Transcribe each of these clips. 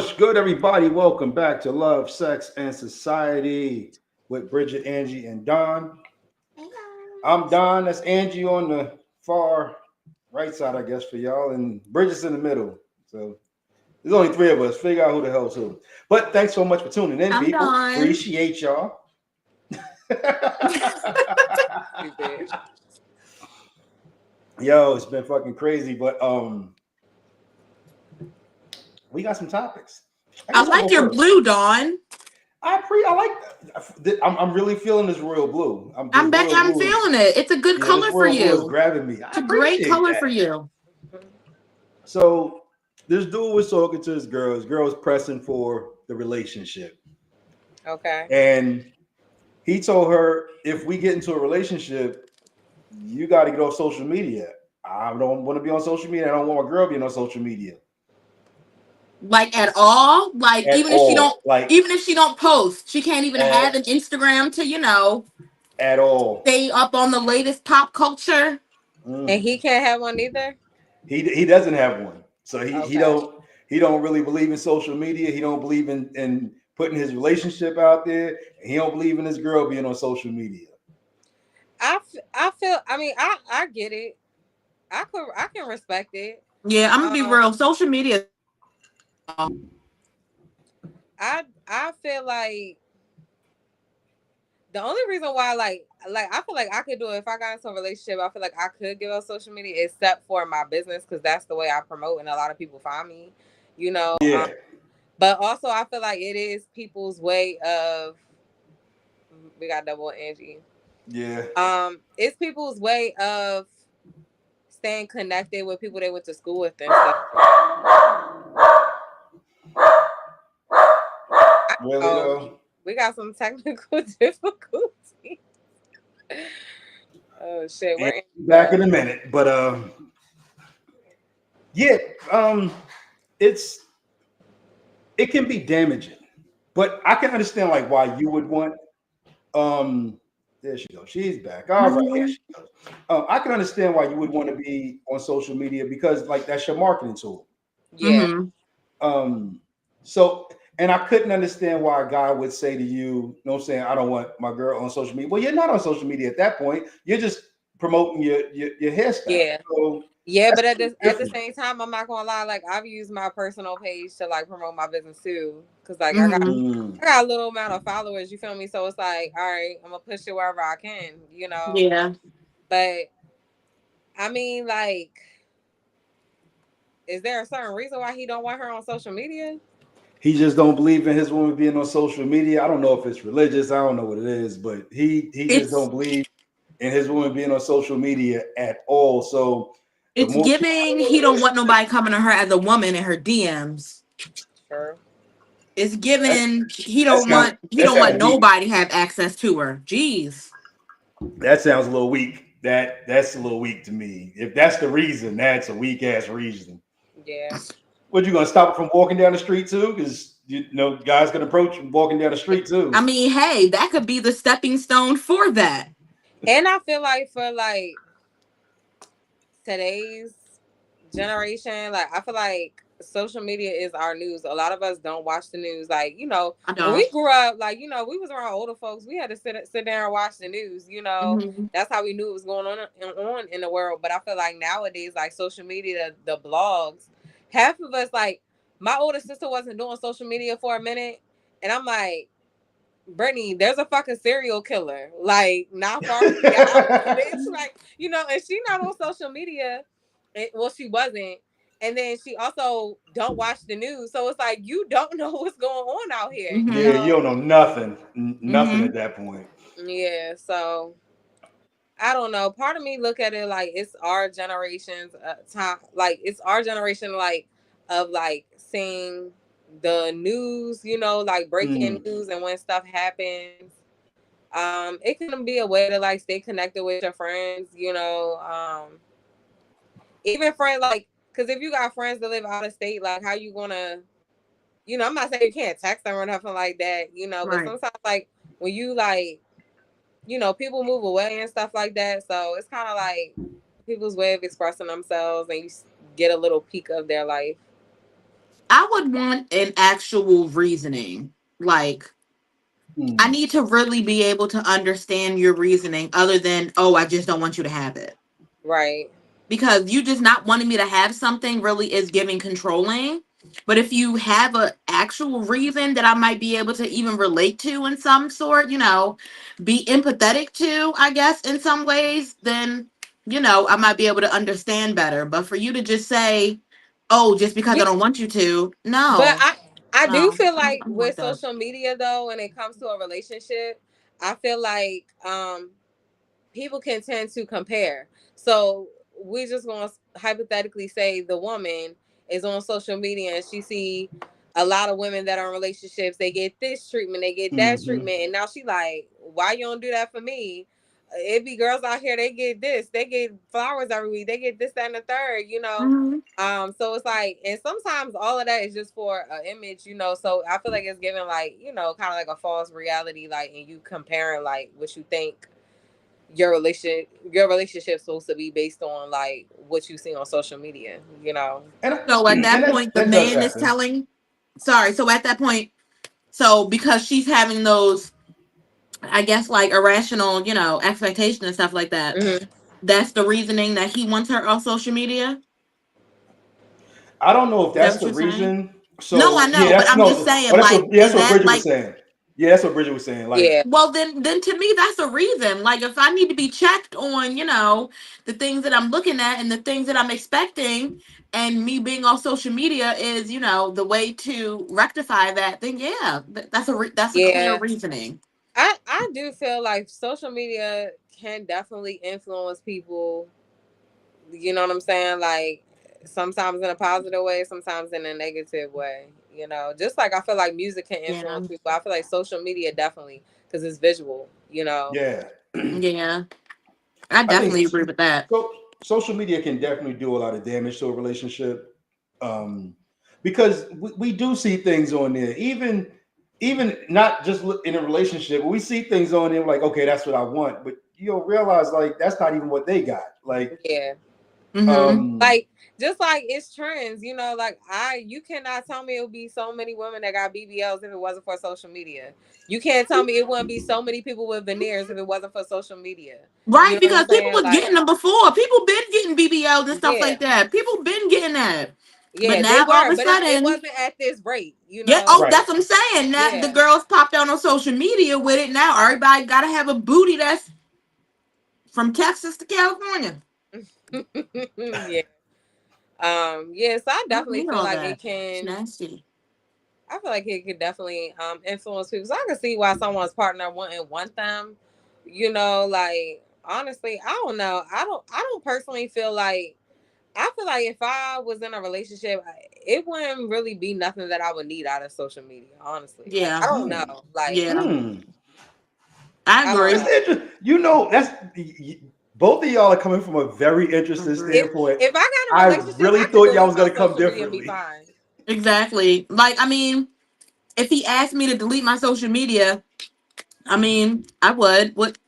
What's good, everybody? Welcome back to Love, Sex, and Society with Bridget, Angie, and Don. Hey I'm guys. Don. That's Angie on the far right side, I guess, for y'all, and Bridget's in the middle. So there's only three of us. Figure out who the hell's who. But thanks so much for tuning in, I'm people. Dawn. Appreciate y'all. Yo, it's been fucking crazy, but we got some topics. I I guess I'll like go your first. blue, Dawn. I like that. I'm really feeling this royal blue. This I'm bet royal I'm blue is feeling it. It's a good yeah, this color for royal blue is you. grabbing me. I It's a great appreciate color that. for you. So this dude was talking to his girl. His girl was pressing for the relationship, Okay. and he told her, "If we get into a relationship, you got to get off social media. I don't want to be on social media. I don't want my girl being on social media Like at all. Like at all. Like even if she don't post, she can't even at have an Instagram to, at all. stay up on the latest pop culture. And Mm. he can't have one either? He doesn't have one, so Okay. he don't really believe in social media. He don't believe in putting his relationship out there. And he don't believe in his girl being on social media. I feel, I mean, I get it. I can respect it. Yeah, I'm gonna be Um, real. Social media. I feel like the only reason why I feel like I could do it if I got into a relationship. I feel like I could give up social media except for my business because that's the way I promote and a lot of people find me, you know. Yeah, But also I feel like it is people's way of we got double Angie. yeah. It's people's way of staying connected with people they went to school with and stuff. Really Oh, though. we got some technical difficulties. Oh shit, And we're back in a minute, but yeah, um, it's it can be damaging, but I can understand like why you would want. Um, there she goes. She's back. All right, here Mhm. she goes. I can understand why you would want to be on social media because like that's your marketing tool. yeah, Mhm. Um, so and I couldn't understand why a guy would say to you, you know what I'm saying, I don't want my girl on social media. Well, you're not on social media at that point. You're just promoting your hairstyle. yeah. So Yeah, that's but at the different. same time, I'm not gonna lie. Like I've used my personal page to like promote my business too, cause like Mhm. Mm. I got a little amount of followers. You feel me? So it's like, all right, I'm gonna push it wherever I can, you know. Yeah. But I mean, like, is there a certain reason why he don't want her on social media? He just don't believe in his woman being on social media. I don't know if it's religious. I don't know what it is, but he just It's don't believe in his woman being on social media at all. So the it's more she, I giving don't know he what it don't is. want nobody coming to her as a woman in her DMs. Sure. It's That's, given he that don't want sounds weak. nobody have access to her. Jeez. That sounds a little weak. That's a little weak to me. If that's the reason, that's a weak ass reason. Yeah. What you gonna stop from walking down the street too? Because you know guys can approach him walking down the street I too. mean, hey, that could be the stepping stone for that. And I feel like for like today's generation, like I feel like social media is our news. A lot of us don't watch the news. Like, you know, I when don't. we grew up, like, you know, we was around older folks, we had to sit there and watch the news, you know. Hmm. That's how we knew what was going on in the world. But I feel like nowadays, like social media, the blogs, half of us like my older sister wasn't doing social media for a minute. And I'm like, Brittany, there's a fucking serial killer, like not far from your house, bitch. Like, you know, and she not on social media. Well, she wasn't, and then she also don't watch the news, so it's like you don't know what's going on out here, you Yeah, Hmm. you know? don't know nothing, nothing Hmm. at that point. Yeah, so I don't know. Part of me look at it like it's our generation's time, like it's our generation, like of like seeing the news, you know, like breaking Mm. news and when stuff happens. It can be a way to like stay connected with your friends, you know. Even friends like because if you got friends that live out of state, like how you gonna, you know, I'm not saying you can't text them or nothing like that, you know, but Right. sometimes like when you like, you know, people move away and stuff like that, so it's kind of like people's way of expressing themselves, and you get a little peek of their life. I would want an actual reasoning. Like, I Hmm. need to really be able to understand your reasoning other than, oh, I just don't want you to have it. Right. Because you just not wanting me to have something really is giving controlling. But if you have a actual reason that I might be able to even relate to in some sort, be empathetic to, I guess, in some ways, then, I might be able to understand better. But for you to just say, oh, just because I You, don't want you to, but no, I do no, feel I'm, like I'm like with that. social media though, when it comes to a relationship, I feel like people can tend to compare. So we're just going to hypothetically say the woman is on social media and she see a lot of women that are in relationships. They get this treatment, they get that Hmm. treatment, and now she like, why you don't do that for me? It be girls out here. They get this. They get flowers every week. They get this, that, and the third. Mhm. So it's like, and sometimes all of that is just for an image. So I feel like it's giving like, kind of like a false reality, like, and you comparing like what you think your relationship's supposed to be based on like what you see on social media. And So at and that that point, the that does man is happen. telling, sorry. So at that point, so because she's having those, I guess, like irrational, expectations and stuff like that, Hmm. that's the reasoning that he wants her on social media. I don't know if Is that that's what the you're saying? reason. No, I So yeah, know, but that's I'm just no. saying, Oh, like, that's is what that Bridget was like, saying. Yeah, that's what Bridget was saying. Like, Yeah, well, then to me, that's a reason. Like, if I need to be checked on, the things that I'm looking at and the things that I'm expecting, and me being on social media is, the way to rectify that, then yeah, that's a clear yeah. reasoning. I do feel like social media can definitely influence people. You know what I'm saying? Like sometimes in a positive way, sometimes in a negative way. Just like I feel like music can Yeah, influence people. I feel like social media definitely because it's visual. yeah, yeah, I I think definitely agree with that. so. Social media can definitely do a lot of damage to a relationship, um, because we do see things on there, even not just in a relationship. We see things on there like, okay, that's what I want, but you'll realize like that's not even what they got. Like, Yeah. Mm-hmm. um, Like just like it's trends, like you cannot tell me it would be so many women that got BBLs if it wasn't for social media. You can't tell me it wouldn't be so many people with veneers if it wasn't for social media. You Right, know what I'm because people saying? was Like, getting them before. People been getting BBLs and stuff yeah, like that. People been getting that. But yeah, they now all of were, a but it sudden, wasn't at this rate. yeah, oh, right. that's what I'm saying. That the Yeah, girls popped out on social media with it. Now everybody gotta have a booty that's from Texas to California. yeah, yeah. So I I don't definitely need feel all like it that. It's can. nasty. I feel like it could definitely influence people. So I can see why someone's partner wouldn't want them. Like honestly, I don't know. I don't personally feel like. I feel like if I was in a relationship, it wouldn't really be nothing that I would need out of social media. Honestly, like I Yeah. don't Hmm. know. Like Yeah. Hmm. I I don't It's agree. know. interesting. That's both of y'all are coming from a very interesting Agree. If standpoint. if I got in a I relationship, really I could thought y'all delete was my gonna come social media and be differently. fine. Exactly. Like, I mean, if he asked me to delete my social media, I mean, I would. What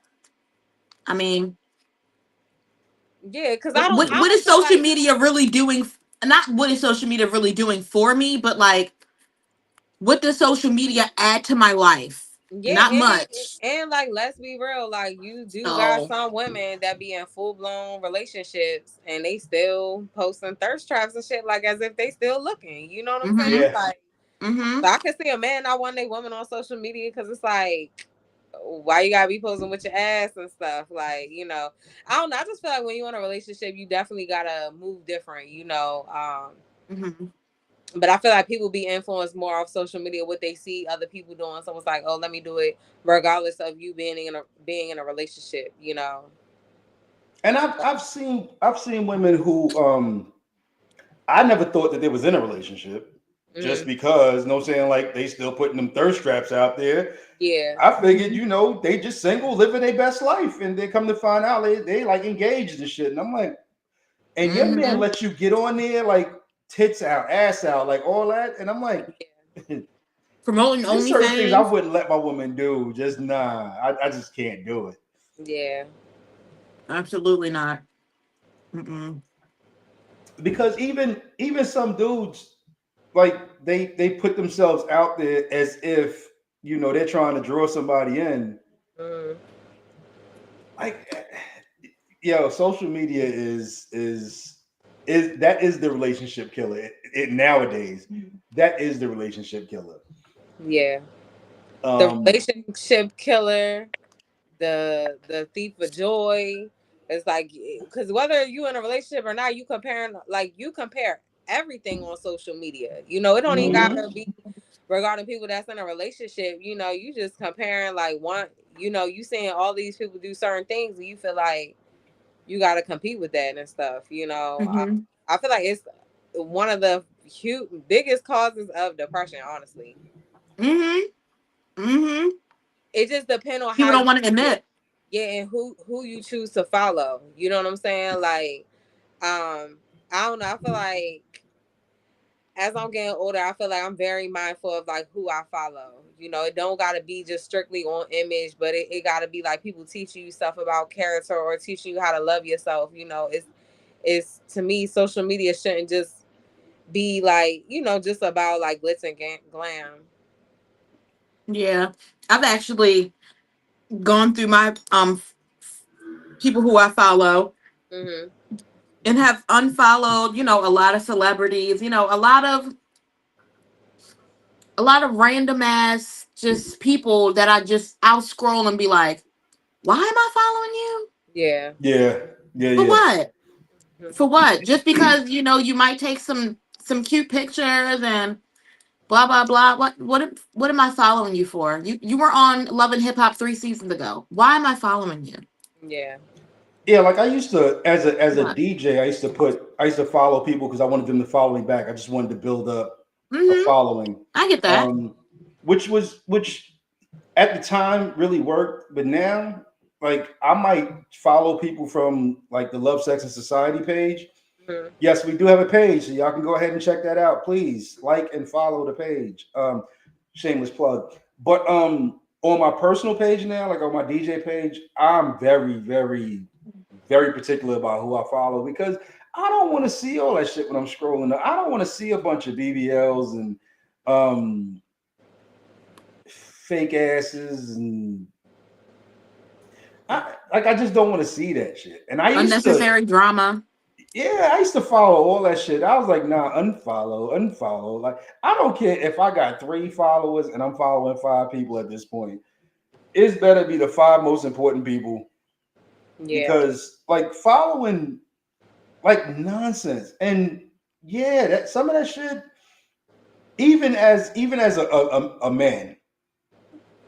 I mean, Yeah, because I what don't what, I Hmm. what don't is feel social like media really doing? Not what is social media really doing for me, but like, what does social media add to my life? yeah, Not and much. and like let's be real, like you do got So, some women that be in full blown relationships and they still posting thirst traps and shit like as if they still looking. You know what I'm saying? mm-hmm, Yes. Like mm-hmm. so I can see a man not wanting a woman on social media because it's like why you gotta be posting with your ass and stuff like I don't know. I just feel like when you're in a relationship you definitely gotta move different. Mm-hmm. But I feel like people be influenced more off social media what they see other people doing. So it's like, oh, let me do it regardless of you being in a relationship. And I've seen women who I never thought that they was in a relationship just Hmm. because, saying like they still putting them thirst traps out there. Yeah, I figured, Mm-hmm. they just single, living their best life, and they come to find out they like engaged and shit. And I'm like, and your man Mm-hmm. lets you get on there like tits out, ass out, like all that. And I'm like, Promoting there's certain things I OnlyFans? wouldn't let my woman do. Just nah, I just can't do it. yeah, Absolutely not. Mm-mm. Because even some dudes, like they put themselves out there as if they're trying to draw somebody in. Mm. Like, social media is that is the relationship killer. Nowadays, that is the relationship killer. Yeah. The Um, relationship killer, the thief of joy. It's like, because whether you in a relationship or not, you compare everything on social media. It don't even mhm. gotta be regarding people that's in a relationship. You just comparing like one. You seeing all these people do certain things, and you feel like you got to compete with that and stuff. Mm-hmm. I feel like it's one of the biggest causes of depression. Honestly, Mm-hmm. Mm-hmm. it just depends on People how don't you want to admit. and who you choose to follow. You know what I'm saying? Like, I don't know. I feel like as I'm getting older, I feel like I'm very mindful of like who I follow. It don't gotta be just strictly on image, but it gotta be like people teaching you stuff about character or teaching you how to love yourself. It's to me, social media shouldn't just be like, just about like glitz and glam. Yeah, I've actually gone through my people who I follow Hmm. and have unfollowed, a lot of celebrities, a lot of random ass just people that I'll scroll and be like, why am I following you? Yeah. Yeah, yeah, For yeah. what? Mhm. For what? Just because you might take some cute pictures and blah blah blah. What am I following you for? You were on Love and Hip Hop 3 seasons ago. Why am I following you? Yeah. Yeah, like I used to as a What? DJ, I used to follow people because I wanted them to follow me back. I just wanted to build up a Mm-hmm. following. I get that. Which at the time really worked, but now like I might follow people from like the Love Sex and Society page. Mhm. Yes, we do have a page, so y'all can go ahead and check that out. Please like and follow the page. Shameless plug. But on my personal page now, like on my DJ page, I'm very, very, very particular about who I follow because I don't want to see all that shit when I'm scrolling. I don't want to see a bunch of BBLs and um fake asses and I just don't want to see that shit. And Unnecessary drama. I used to follow all that shit. I was like, nah, unfollow. Like, I don't care if I got 3 followers and I'm following 5 people at this point. It's better be the 5 most important people Yeah. because like following like nonsense. And yeah, that some of that shit, even as a man,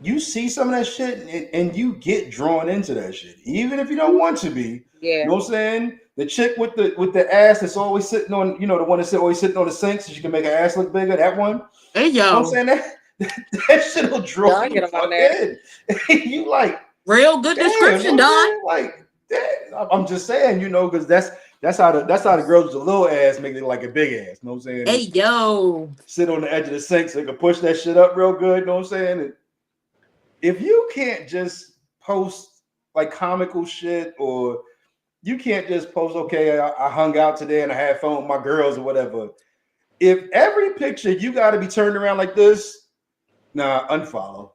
you see some of that shit and you get drawn into that shit, even if you don't want to be. You Yeah. know what I'm saying? The chick with the ass that's always sitting on, the one that's always sitting on the sink so she can make her ass look bigger. That one. Hey You know what I'm yo, saying? That shit will draw Y'all you get the on my fuck nerves. in. You like, real good damn, you know description, what I'm Don. saying? Like, damn. I'm just saying, because that's how the girls with the little ass make it like a big ass. You know what I'm saying? Hey And yo, sit on the edge of the sink so they can push that shit up real good. You know what I'm saying? And if you can't just post like comical shit, or you can't just post, okay, I hung out today and I had fun with my girls or whatever. If every picture you got to be turned around like this, nah, unfollow.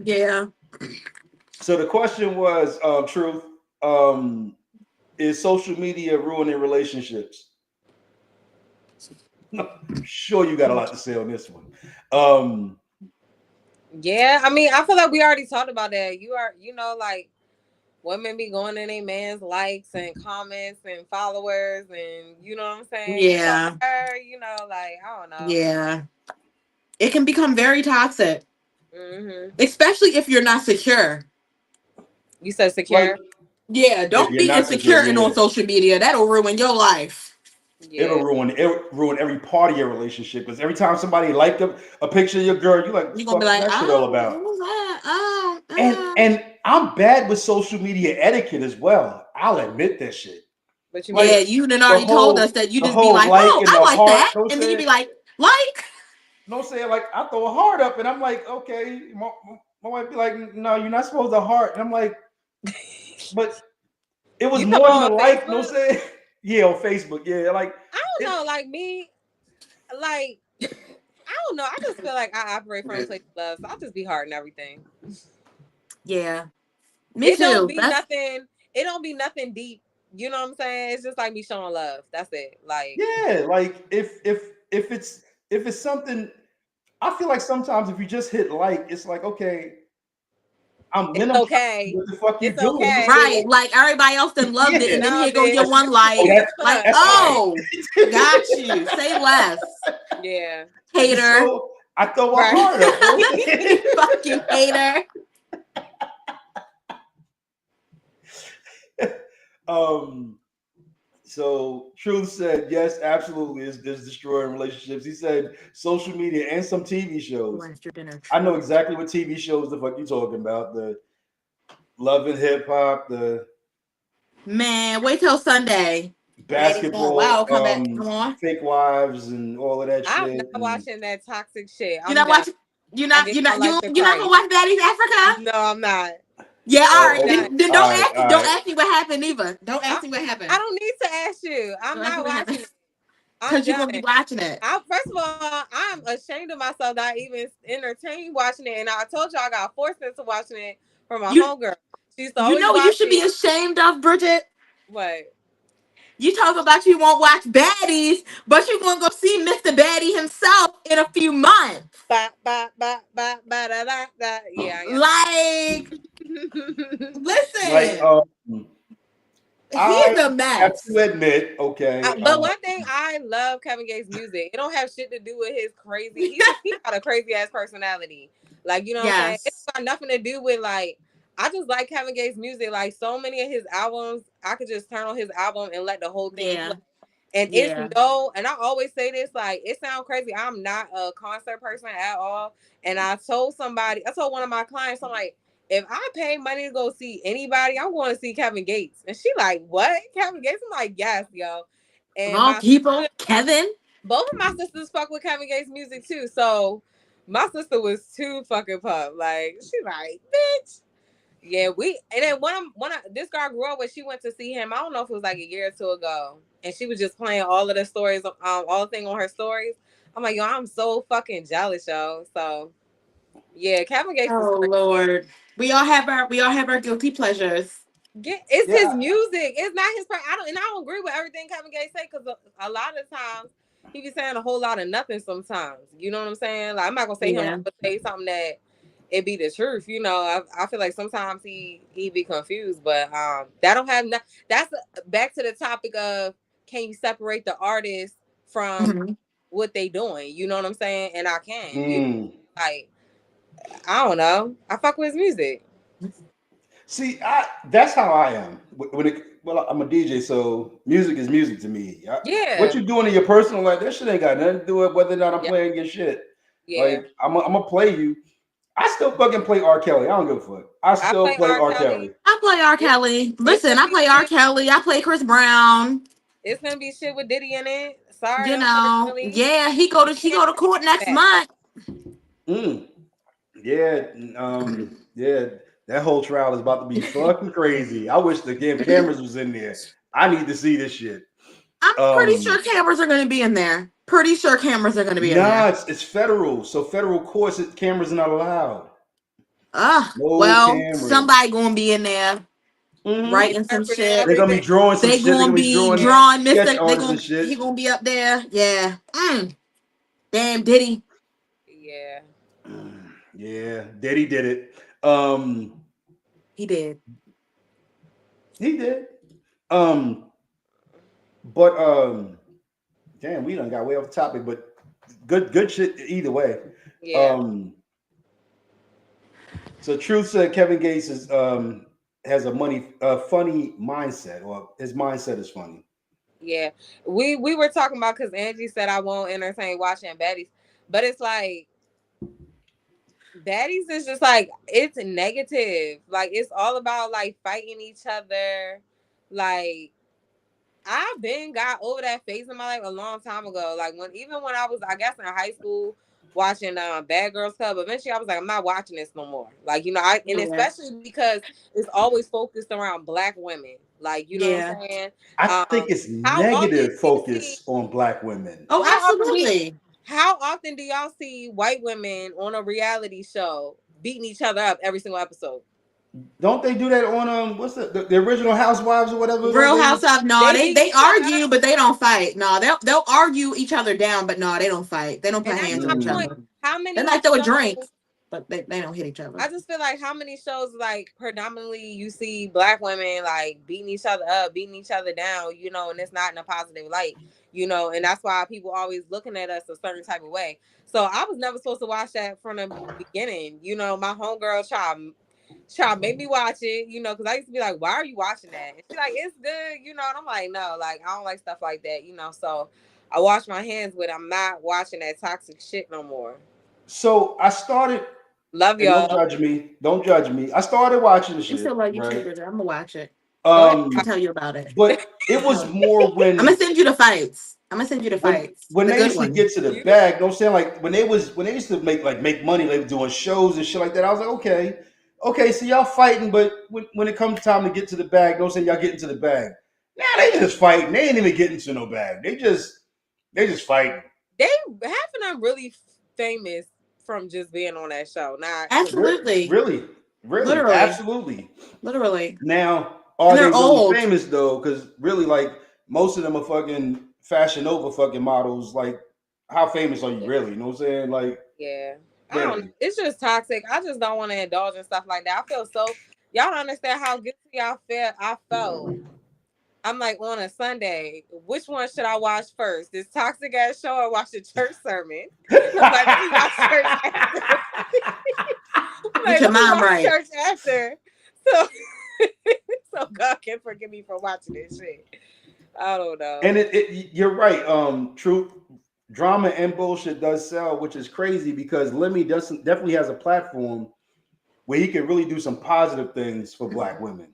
yeah. So the question was, Truth, um, is social media ruining relationships? I'm sure you got a lot to say on this one. Yeah. I mean, I feel like we already talked about that. Like women be going in a man's likes and comments and followers, and you know what I'm saying. So Yeah, like I don't know. yeah. It can become very toxic, Hmm. especially if you're not secure. You said like secure. Yeah, if don't you're be not secure, insecure and on yeah, social media. That'll ruin your life. it'll Yeah. ruin every part of your relationship. Because every time somebody liked a picture of your girl, you like, what the You're gonna be fuck is like, that shit all oh, what about? was that? Oh, And I'm bad with social media etiquette as well. I'll admit that shit. What you yeah. mean? Like You done the already told us whole that you the just be whole like, like oh, and I the like heart. that, No and then you be saying, like, no saying. Like I throw a heart up, and I'm like, okay. My wife be like, no, you're not supposed to heart. And I'm like, but it was You talking more than a about on like. No Facebook? saying. Yeah, on Facebook. Yeah, like I don't it. know. Like me. like I don't know. I just feel like I operate from a place of love, so I'll just be hard and everything. Yeah, me It don't too. be That's nothing. It don't be nothing deep. You know what I'm saying? It's just like me showing love. That's it. Like Yeah, like if it's something, I feel like sometimes if you just hit like, it's like, okay, it's I'm trying to see okay. what the fuck you It's doing. You okay. feel right. Like everybody else done loved it, yeah. and then Nah, here go your bitch. one Oh, like. As Like, fuck. that's Like, oh, got you. Say less, yeah. hater. so I throw my Right. heart up. Okay? Fucking hater. um so Truth said yes, absolutely is destroying relationships. He said social media and some TV shows. Last your dinner. I know exactly what TV shows the fuck you talking about. The Love and Hip Hop, the Man, wait till Sunday. Daddy's going, wow, basketball, come back. Come on. Fake Wives and all of that I'm not shit. And watching that toxic shit. You're I'm not done. watching. You're I not. get You're my not. life to You're not gonna Christ. watch Daddy's Africa. No, I'm not. Yeah. All oh, right. okay. Then All don't right, ask. all Don't right. ask me what happened either. Don't I, ask me what happened. I don't need to ask you. I'm Don't ask me not what watching happened. it. I'm Cause you're done. gonna be watching it. First of all, I'm ashamed of myself that I even entertained watching it. And I told you I got forced into watching it from my You. homegirl. She used to You always know what you watch should be it. ashamed of, Bridget. What? You talk about you won't watch baddies, but you're gonna go see Mr. Baddie himself in a few months. Ba, ba, ba, ba, ba, da, da, da. Yeah, Like, yeah. Like, listen, I he's a have mess. to admit, okay, But one thing I love Kevin Gates' music. It don't have shit to do with his crazy. He got a crazy ass personality. Like you know what I'm saying. It's Yes. got nothing to do with like. I just like Kevin Gates' music. Like so many of his albums, I could just turn on his album and let the whole thing Yeah. play. And Yeah. it's no, and I always say this, like it sounds crazy. I'm not a concert person at all. And I told one of my clients, I'm like, if I pay money to go see anybody, I'm going to see Kevin Gates. And she like, what? Kevin Gates? I'm like, yes, yo. Of And all people, Kevin. both of my sisters fuck with Kevin Gates music too. So my sister was too fucking pumped. Like, she like, bitch. Yeah, and then this girl I grew up with, she went to see him. I don't know if it was like a year or two ago, and she was just playing all of the stories, all the thing on her stories. I'm like, yo, I'm so fucking jealous, yo. So, yeah, Kevin Gates is Oh crazy. Lord. We all have our guilty pleasures. It's yeah, his music. It's not his. I don't agree with everything Kevin Gates say because a lot of times he be saying a whole lot of nothing. Sometimes, you know what I'm saying? Like I'm not gonna say him, Yeah. but say something that it be the truth. You know, I feel like sometimes he be confused, but that don't have that's back to the topic of can you separate the artist from Mhm. what they doing? You know what I'm saying? And I can. Like I don't know. I fuck with his music. see, that's how I am. Well, I'm a DJ, so music is music to me. Yeah. What you doing in your personal life, that shit ain't got nothing to do with whether or not I'm playing your shit. Yeah. Like I'm gonna play you. I still fucking play R. Kelly. I don't give a fuck. I still play R. Kelly. I play R. Kelly. Listen, I play R. Kelly. I play Chris Brown. It's gonna be shit with Diddy in it. Sorry, You know, unfortunately. yeah, he go to court next month. Yeah, yeah. That whole trial is about to be fucking crazy. I wish the damn cameras was in there. I need to see this shit. I'm pretty sure cameras are going to be in there. Pretty sure cameras are going to be in there. Nah, it's federal. So federal courts, cameras are not allowed. No well, cameras. Somebody going to be in there writing some shit. They're going to be drawing some shit. They're going to be drawing Mr. He going to be up there. Yeah. Damn, Diddy. Yeah. Yeah, Diddy did it. He did. He did. But damn, we done got way off topic, but good shit either way. Yeah. So Truth said Kevin Gates is has a funny mindset, or his mindset is funny. Yeah. We were talking about because Angie said I won't entertain watching baddies, but it's like baddies is just like it's negative. Like it's all about like fighting each other. Like I've got over that phase in my life a long time ago. Like when I was, I guess, in high school watching Bad Girls Club. Eventually, I was like, I'm not watching this no more. Like, you know, and Yeah. especially because it's always focused around Black women. Like, you know what Yeah. I'm saying? I think it's How often do negative you see? focus on Black women. Oh, How often do absolutely. how often do y'all see white women on a reality show beating each other up every single episode? Don't they do that on what's the original Housewives or whatever? Don't Real they? Housewives, no, They they beat they each other argue, up, but they don't fight. No, they'll argue each other down, but no, they don't fight. They don't put and that's hands my on each point. Mm. other. How They many might throw a drink, shows? but they don't hit each other. I just feel like how many shows like predominantly you see Black women like beating each other up, beating each other down, you know, and it's not in a positive light, you know, and that's why people always looking at us a certain type of way. So I was never supposed to watch that from the beginning, you know. My homegirl try to make me watch it, you know, because I used to be like, why are you watching that? And she's like, it's good, you know, and I'm like, no, like I don't like stuff like that, you know. So I wash my hands with I'm not watching that toxic shit no more. So I started, Love and don't y'all. judge me. Don't judge me. I started watching the You still shit, love YouTube, right? I'm gonna watch it. Go ahead. I'll Um, tell you about it. but it was more I'm gonna send you the fights. I'm gonna send you the fights, when the they good used to get ones. to the You bag. You know what I'm saying? Like when they used to make money, they were doing shows and shit like that. I was like, okay, so y'all fighting, but when it comes time to get to the bag, you know what I'm saying, y'all get into the bag. Now they just fighting. They ain't even getting to no bag. They just fighting. they half of them really famous from just being on that show. Not Absolutely, Really, literally, absolutely. literally, Now, and are they they're really old. famous though? Because really, like most of them are fucking Fashion Nova fucking models. Like, how famous are you really? You know what I'm saying? Like, yeah. I don't know. barely. It's just toxic. I just don't want to indulge in stuff like that. I feel so y'all don't understand how guilty I felt. I'm like on a Sunday, which one should I watch first? This toxic ass show or watch the church sermon? I'm like, let me watch church after. I'm Get like, your let me mind watch right. church after. So so God can forgive me for watching this shit. I don't know. And you're right. Truth, drama and bullshit does sell, which is crazy because Lemmy doesn't definitely has a platform where he can really do some positive things for Black women.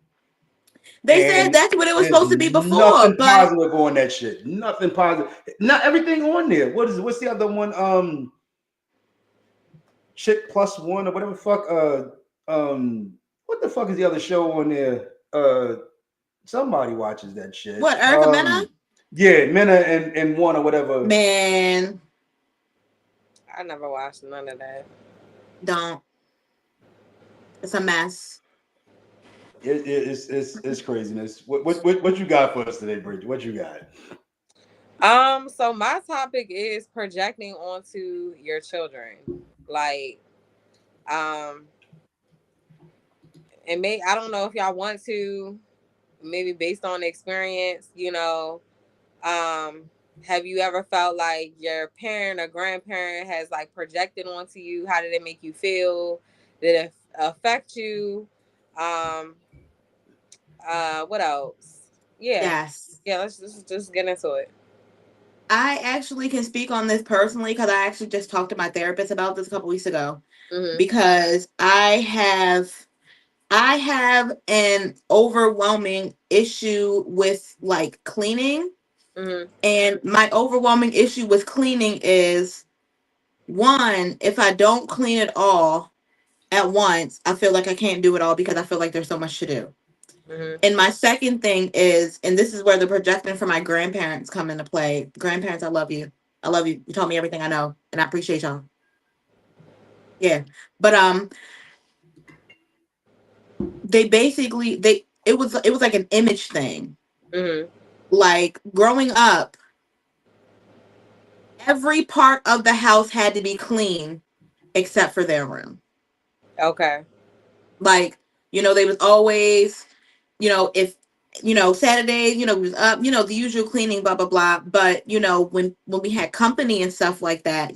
They said And that's what it was there's supposed to be before, nothing but positive on that shit. Nothing positive. Not everything on there. What's the other one? Chick Plus One or whatever the fuck. What the fuck is the other show on there? Somebody watches that shit. what, Erica Mena? Yeah, Mena and One or whatever. Man, I never watched none of that. don't. It's a mess. It's craziness. What you got for us today, Bridget? What you got? So my topic is projecting onto your children. Like, and I don't know if y'all want to, maybe based on experience, you know, have you ever felt like your parent or grandparent has like projected onto you? How did it make you feel? Did it affect you? Um, what else? Yeah. Yes. Yeah, let's just get into it. I actually can speak on this personally because I actually just talked to my therapist about this a couple weeks ago. Mm-hmm. Because I have an overwhelming issue with like cleaning. Mm-hmm. And my overwhelming issue with cleaning is, one, if I don't clean it all at once, I feel like I can't do it all because I feel like there's so much to do. Mm-hmm. And my second thing is, and this is where the projection for my grandparents come into play. Grandparents, I love you. I love you. You told me everything I know, and I appreciate y'all. Yeah. But they basically it was like an image thing. Mm-hmm. Like growing up, every part of the house had to be clean except for their room. Okay. Like, they was always, if Saturday, we was up, the usual cleaning, blah blah blah. But when we had company and stuff like that,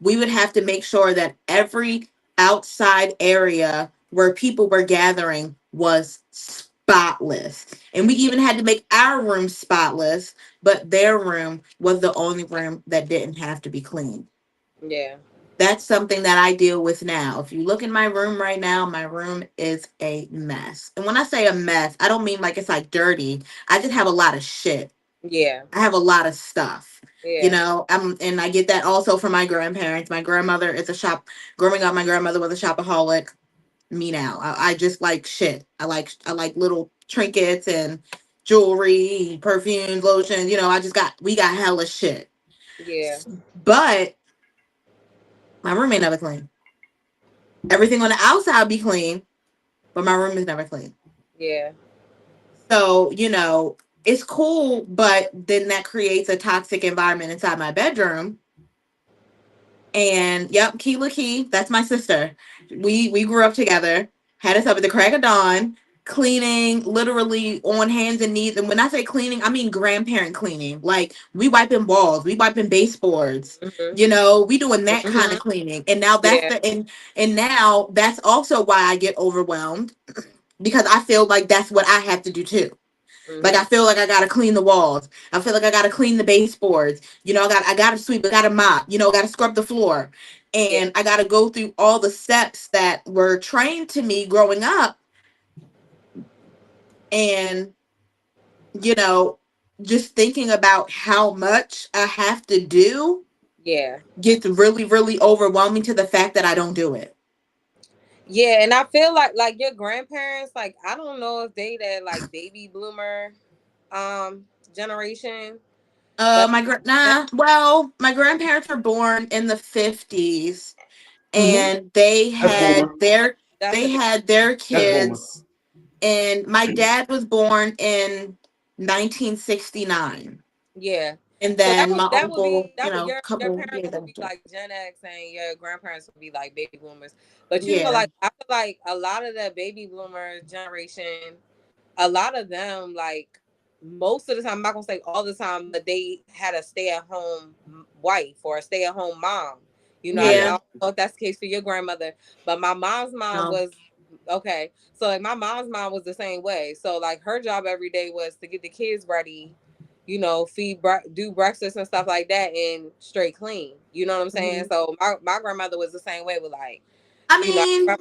we would have to make sure that every outside area where people were gathering was spotless. And we even had to make our room spotless, but their room was the only room that didn't have to be cleaned. Yeah. That's something that I deal with now. If you look in my room right now, my room is a mess. And when I say a mess, I don't mean like it's like dirty. I just have a lot of shit. Yeah. I have a lot of stuff. You Yeah. know, and I get that also from my grandparents. My grandmother is a shop. Growing up, my grandmother was a shopaholic. Me now, I just like shit. I like little trinkets and jewelry, perfumes, lotions. You know, we got hella shit. Yeah. But my room ain't never clean. Everything on the outside be clean, but my room is never clean. Yeah. So, you know, it's cool, but then that creates a toxic environment inside my bedroom. And yep, Keela Key, that's my sister. We grew up together, had us up at the crack of dawn, cleaning literally on hands and knees. And when I say cleaning, I mean grandparent cleaning. Like we wiping walls, we wiping baseboards, Mm-hmm. you know, we doing that kind of Mm-hmm. cleaning. And now Yeah. and now that's also why I get overwhelmed because I feel like that's what I have to do too. Like Mm-hmm. I feel like I gotta clean the walls. I feel like I gotta clean the baseboards. You know, I gotta sweep, I gotta mop, you know, I gotta scrub the floor. Yeah. And I gotta go through all the steps that were trained to me growing up. And, you know, just thinking about how much I have to do Yeah. gets really, really overwhelming to the fact that I don't do it. Yeah, and I feel like your grandparents, like I don't know if they that like baby bloomer generation, but My grandparents were born in the 50s Mhm. and they That's had boomer. that's they a had their That's boomer. kids, and my dad was born in 1969, yeah. and So then my that would uncle, be that would your couple parents years would be after. like Gen X and your grandparents would be like baby boomers. But you know, Yeah, like I feel like a lot of the baby boomer generation, a lot of them like most of the time, I'm not gonna say all the time, but they had a stay at home wife or a stay at home mom. You know, I Yeah. yeah, don't know if that's the case for your grandmother, but my mom's mom no, was okay. So like my mom's mom was the same way. So like her job every day was to get the kids ready, you know, do breakfast and stuff like that, and straight clean. You know what I'm saying? mhm. So my grandmother was the same way with like, I you know, mean,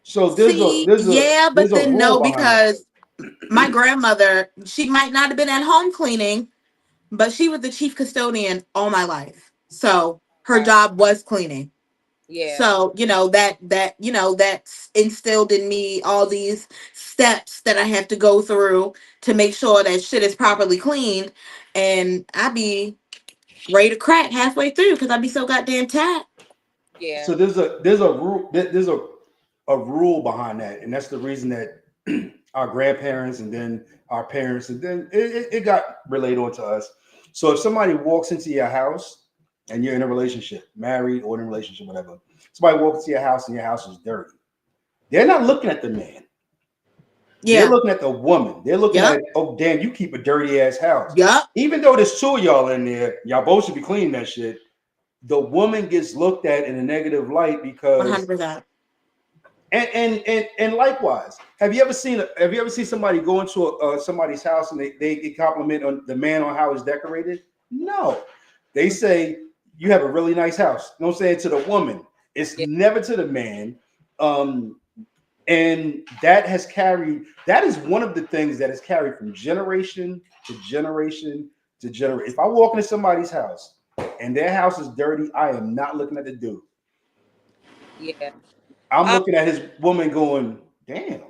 So see, yeah, there's but a then rule no, behind it. because my grandmother, she might not have been at home cleaning, but she was the chief custodian all my life, so her okay, job was cleaning. yeah, So, you know, that's instilled in me all these steps that I have to go through to make sure that shit is properly cleaned. And I be ready to crack halfway through because I be so goddamn tired. yeah, So there's a rule behind that, and that's the reason that our grandparents and then our parents and then it got relayed on to us. So if somebody walks into your house and you're in a relationship, married or in a relationship, whatever, somebody walks into your house and your house is dirty, they're not looking at the man. They're Yeah. looking at the woman. They're looking Yep. at, oh damn, you keep a dirty ass house. Yep. Even though there's two of y'all in there, y'all both should be cleaning that shit. The woman gets looked at in a negative light because 100%. and likewise, have you ever seen somebody go into somebody's house and they compliment on the man on how it's decorated? No, they say you have a really nice house. You know what I'm saying, to the woman. It's yeah, never to the man. And that is one of the things that is carried from generation to generation to generation. If I walk into somebody's house and their house is dirty, I am not looking at the dude. yeah. I'm Um, looking at his woman going, damn,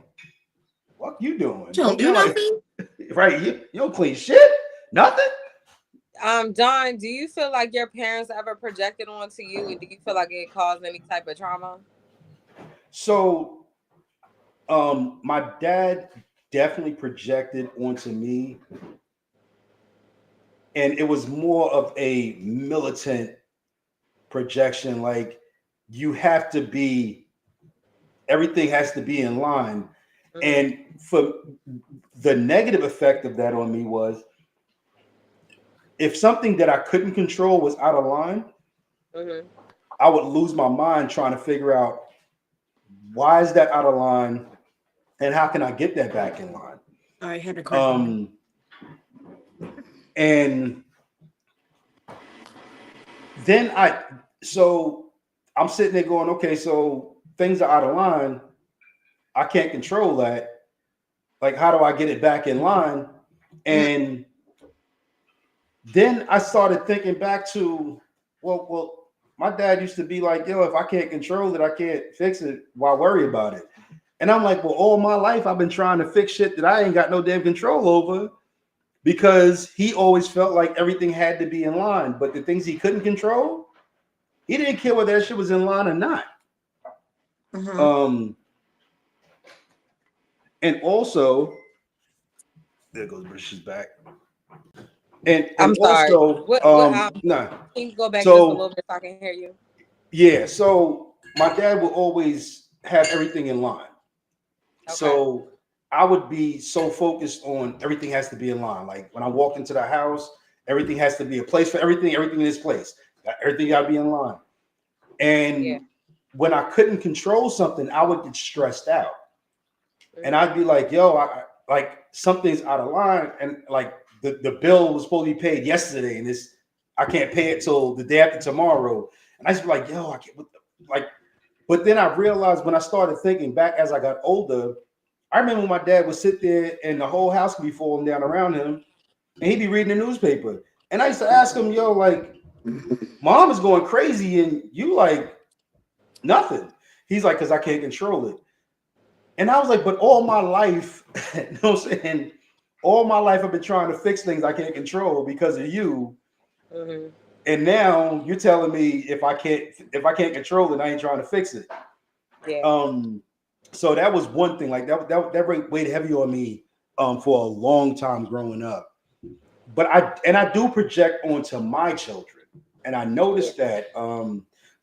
what you doing? You don't do Like, nothing? right, you don't clean shit, nothing. Don, do you feel like your parents ever projected onto you, and do you feel like it caused any type of trauma? So my dad definitely projected onto me, and it was more of a militant projection. Like, you have to be, everything has to be in line. Mm-hmm. And for the negative effect of that on me was, if something that I couldn't control was out of line, Mm-hmm. I would lose my mind trying to figure out, why is that out of line and how can I get that back in line? I had to crack on. And then so I'm sitting there going, okay, so things are out of line. I can't control that. Like, how do I get it back in line? And then I started thinking back to, well, my dad used to be like, yo, if I can't control it, I can't fix it. Why worry about it? And I'm like, well, all my life I've been trying to fix shit that I ain't got no damn control over, because he always felt like everything had to be in line. But the things he couldn't control, he didn't care whether that shit was in line or not. Mhm. And also, there goes British back. And I'm sorry. also, What nah. can you go back just a So little bit so I can hear you? yeah, so my dad would always have everything in line. Okay. So I would be so focused on everything has to be in line. Like when I walk into the house, everything has to be a place for everything in this place. Everything got to be in line. And Yeah. when I couldn't control something, I would get stressed out. And Mhm. I'd be like, yo, like something's out of line. And like the bill was supposed to be paid yesterday, and I can't pay it till the day after tomorrow. And I just be like, yo, I can't, like, but then I realized when I started thinking back as I got older, I remember when my dad would sit there and the whole house would be falling down around him, and he'd be reading the newspaper. And I used to ask him, yo, like, mom is going crazy and you like nothing. He's like, because I can't control it. And I was like, but all my life, you know what I'm saying? All my life I've been trying to fix things I can't control because of you. Mhm. And now you're telling me if I can't control it, I ain't trying to fix it. Yeah. So that was one thing. Like that weighed heavy on me for a long time growing up. But I do project onto my children. And I Yeah. noticed that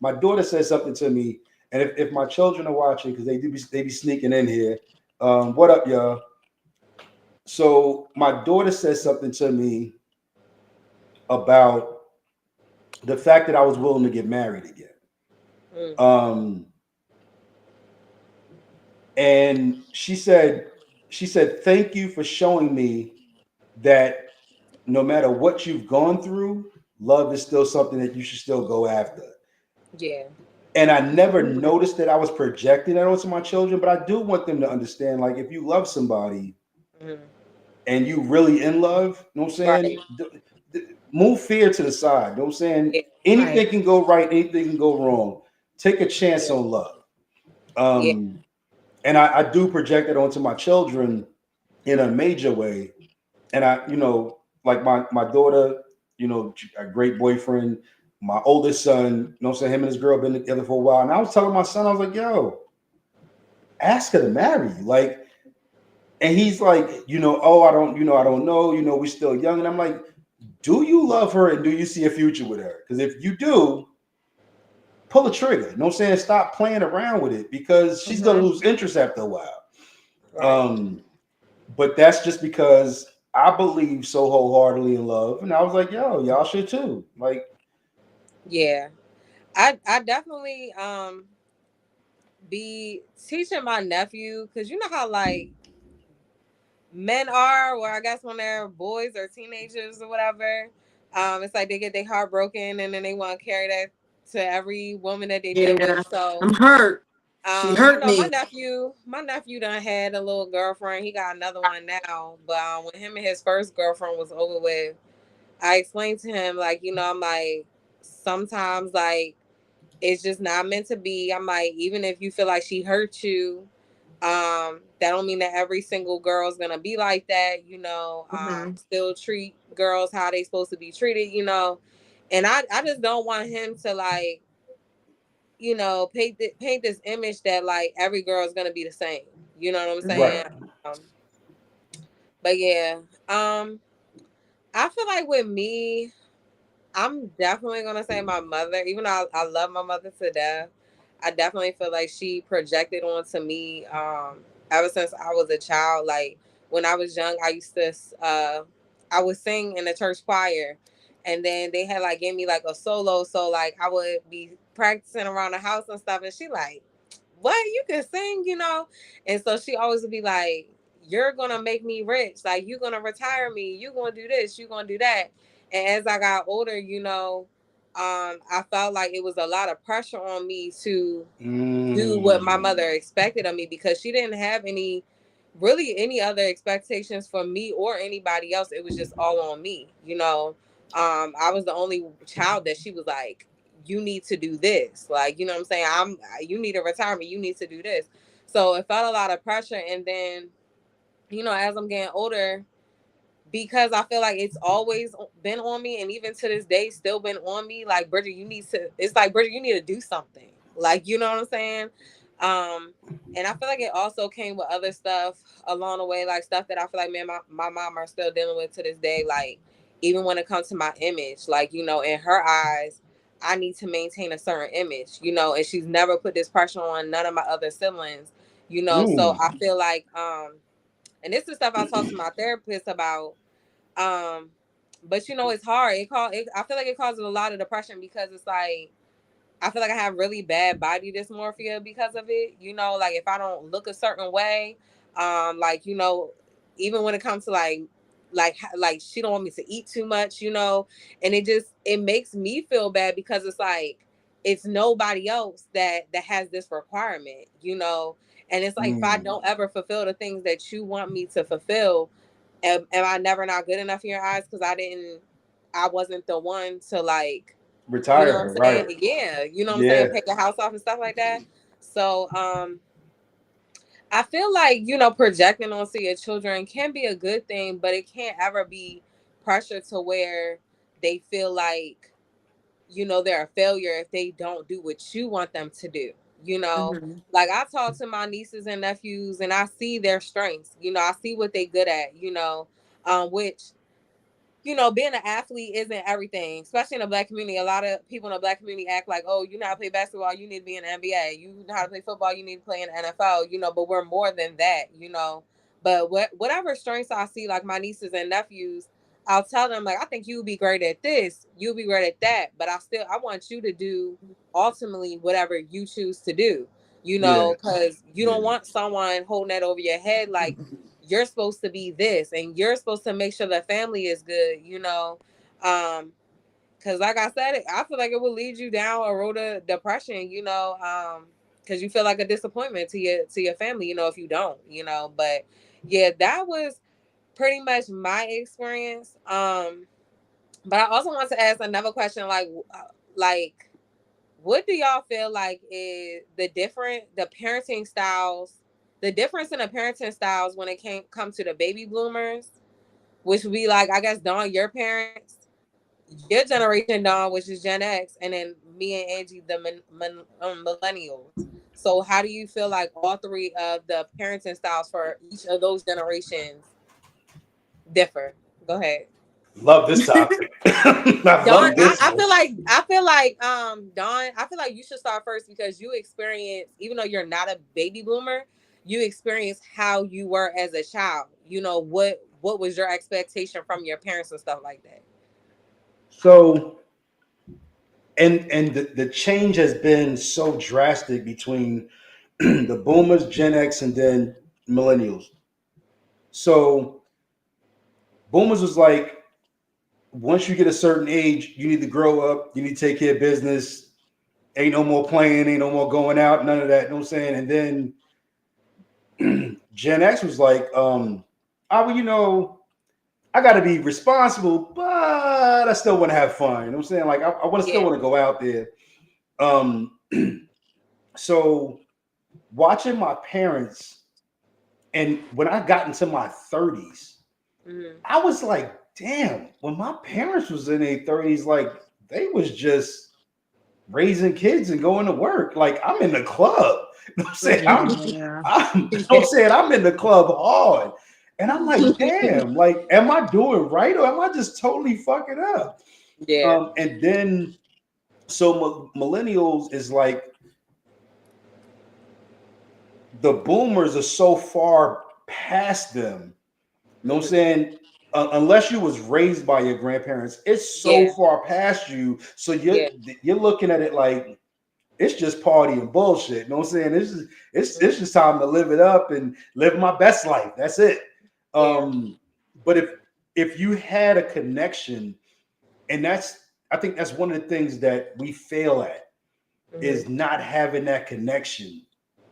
my daughter said something to me, and if my children are watching, because they be sneaking in here. What up, y'all? So my daughter said something to me about the fact that I was willing to get married again. Mm. Um, and she said, thank you for showing me that no matter what you've gone through, love is still something that you should still go after. Yeah. And I never noticed that I was projecting that onto my children, but I do want them to understand, like, if you love somebody Mhm. and you really in love, you know what I'm saying? Right. Move fear to the side. You know what I'm saying? Yeah. Anything Right. can go right, anything can go wrong. Take a chance Yeah. on love. Yeah. Um, and I do project it onto my children in a major way. And like my daughter, a great boyfriend. My oldest son, I'm saying, him and his girl been together for a while. And I was telling my son, I was like, yo, ask her to marry you. Like, and he's like, oh, I don't know, we're still young. And I'm like, do you love her and do you see a future with her? Because if you do, pull the trigger. You know what I'm saying? Stop playing around with it, because she's gonna Mhm. lose interest after a while. Right. Um, but that's just because I believe so wholeheartedly in love. And I was like, yo, y'all should too. Like, Yeah. I definitely be teaching my nephew, because you know how like men are, or I guess when they're boys or teenagers or whatever, it's like they get their heart broken and then they want to carry that to every woman that they've been with. Yeah. So I'm hurt. She hurt my me. nephew done had a little girlfriend. He got another one now. But when him and his first girlfriend was over with, I explained to him, like, I'm like, sometimes like it's just not meant to be. I'm like, even if you feel like she hurt you, that don't mean that every single girl is gonna be like that. Mhm. Still treat girls how they supposed to be treated. And I just don't want him to like, paint this image that like every girl is gonna be the same. You know what I'm Mhm. right. saying? Um, but yeah, I feel like with me, I'm definitely gonna say my mother. Even though I love my mother to death, I definitely feel like she projected onto me ever since I was a child. Like when I was young, I would sing in the church choir, and then they had like gave me like a solo, so like I would be practicing around the house and stuff, and she like, what, you can sing. And so she always would be like, you're gonna make me rich, like you're gonna retire me, you're gonna do this, you're gonna do that. And as I got older, I felt like it was a lot of pressure on me to do what my Mm. mother expected of me, because she didn't have any other expectations for me or anybody else. It was just all on me. I was the only child that she was like, you need to do this. Like, you know what I'm saying? You need a retirement. You need to do this. So it felt a lot of pressure. And then, you know, as I'm getting older, because I feel like it's always been on me, and even to this day still been on me, like, Bridget, it's like, Bridget, you need to do something, like, you know what I'm saying? And I feel like it also came with other stuff along the way, like stuff that I feel like me and my mom are still dealing with to this day, like even when it comes to my image, like, you know, in her eyes I need to maintain a certain image, you know, and she's never put this pressure on none of my other siblings, you know. So I feel like and this is stuff I talk to my therapist about. But you know, it's hard. I feel like it causes a lot of depression because it's like I feel like I have really bad body dysmorphia because of it. You know, like if I don't look a certain way, like, you know, even when it comes to like she don't want me to eat too much, you know, and it makes me feel bad because it's like it's nobody else that has this requirement, you know. And it's like if I don't ever fulfill the things that you want me to fulfill, am I never not good enough in your eyes because I wasn't the one to, like, you know Retire what her, I'm saying? right? Yeah, you know what I'm Yeah. saying? Pay the house off and stuff like that. So I feel like, you know, projecting onto your children can be a good thing, but it can't ever be pressure to where they feel like, you know, they're a failure if they don't do what you want them to do. You know, Mm-hmm. like I talk to my nieces and nephews and I see their strengths, you know, I see what they good at, you know, which, you know, being an athlete isn't everything, especially in the Black community. A lot of people in the Black community act like, oh, you know how to play basketball, you need to be in the NBA. You know how to play football, you need to play in the NFL, you know, but we're more than that, you know. But whatever strengths I see, like my nieces and nephews, I'll tell them, like, I think you'll be great at this, you'll be great at that, but I want you to do ultimately whatever you choose to do, you Yeah. know, because you Yeah. don't want someone holding that over your head, like, you're supposed to be this and you're supposed to make sure the family is good, you know. Because like I said, I feel like it will lead you down a road of depression, you know, because you feel like a disappointment to your family, you know, if you don't, you know. But yeah, that was pretty much my experience. But I also want to ask another question, like what do y'all feel like is the parenting styles, the difference in the parenting styles when it come to the baby bloomers, which would be like, I guess, Dawn, your parents, your generation, Dawn, which is Gen X, and then me and Angie, the millennials. So how do you feel like all three of the parenting styles for each of those generations differ? Go ahead. Love this topic. I Dawn, love this I one. feel like Dawn, I feel like you should start first because you experience, even though you're not a baby boomer, you experience how you were as a child. You know, what was your expectation from your parents and stuff like that? So, and the change has been so drastic between the boomers, Gen X, and then millennials. So boomers was like, once you get a certain age, you need to grow up, you need to take care of business. Ain't no more playing, ain't no more going out, none of that. You know what I'm saying? And then Gen X was like, well, you know, I got to be responsible, but I still want to have fun. You know what I'm saying? Like, I want to still Yeah. want to go out there. Um, so watching my parents, and when I got into my 30s, Mm-hmm. I was like, damn, when my parents was in their 30s, like they was just raising kids and going to work. Like I'm in the club. You know what I'm saying? Yeah. You know what I'm saying? I'm in the club hard. And I'm like, damn, like, am I doing right or am I just totally fucking up? Yeah. And then so millennials is like the boomers are so far past them. You know what I'm saying? Unless you was raised by your grandparents, it's so Yeah. far past you. So Yeah. you're looking at it like it's just party and bullshit. You know what I'm saying? It's just time to live it up and live my best life. That's it. Yeah. But if you had a connection, and I think that's one of the things that we fail at is Mm-hmm. not having that connection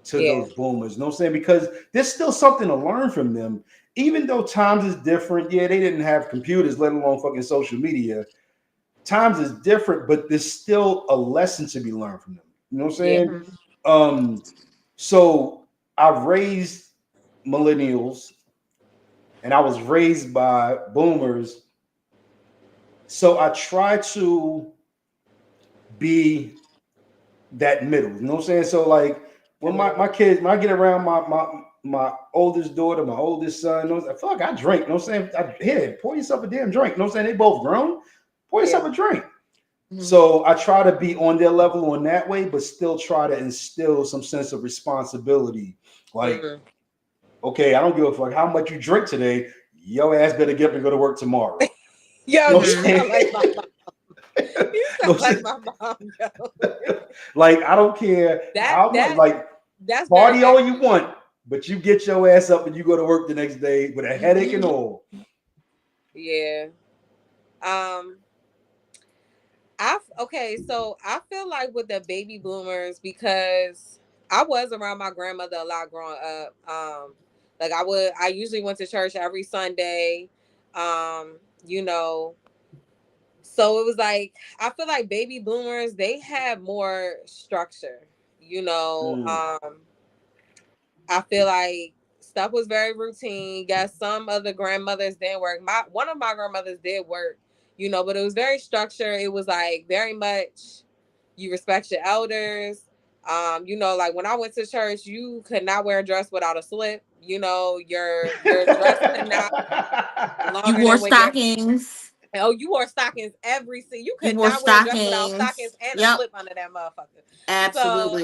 to Yeah. those boomers. You know what I'm saying? Because there's still something to learn from them. Even though times is different, yeah, they didn't have computers, let alone fucking social media. times is different, but there's still a lesson to be learned from them. You know what I'm Yeah. saying? So I've raised millennials and I was raised by boomers. So I try to be that middle. You know what I'm saying? So like when my kids, when I get around my oldest daughter, my oldest son, you know, fuck, I drink. You know what I'm saying? Here, pour yourself a damn drink. You know what I'm saying? They both grown. Pour yourself a drink. Mhm. So I try to be on their level on that way, but still try to instill some sense of responsibility. Like, okay, I don't give a fuck how much you drink today. Your ass better get up and go to work tomorrow. Yo, You know what you I'm sound like saying? my mom. You No, sound like my mom, yo. like I don't care how much. Like That's party very all you want, but you get your ass up and you go to work the next day with a headache and all. yeah. Okay, so I feel like with the baby boomers, because I was around my grandmother a lot growing up. Like I usually went to church every Sunday. You know, so it was like I feel like baby boomers, they had more structure, you know. I feel like stuff was very routine. Yes, some of the grandmothers didn't work. One of my grandmothers did work, you know, but it was very structured. It was like very much you respect your elders. You know, like when I went to church, you could not wear a dress without a slip. You know, your dress could not be You longer wore than when your stockings. oh, you wore stockings every single. You You could wore not wear a dress without stockings stockings. and a Yep, slip under that motherfucker. So, absolutely.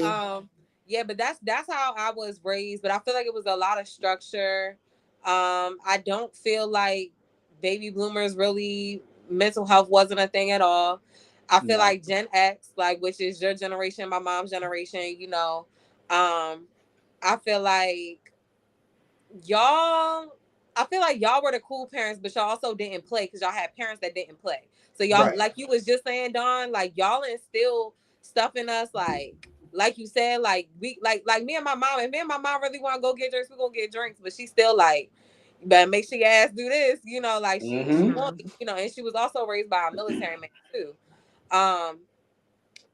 yeah, but that's how I was raised. But I feel like it was a lot of structure. I don't feel like baby bloomers really mental health wasn't a thing at all. I feel like Gen X, like which is your generation, my mom's generation, you know, I feel like y'all I feel like y'all were the cool parents, but y'all also didn't play because y'all had parents that didn't play. So y'all, Right. like you was just saying, Dawn, like y'all instill stuff in us, like you said, like we like me and my mom, and me and my mom really want to go get drinks, we gonna get drinks, but she's still like, you better make sure your ass do this, you know, like she want, you know, and she was also raised by a military man too. Um,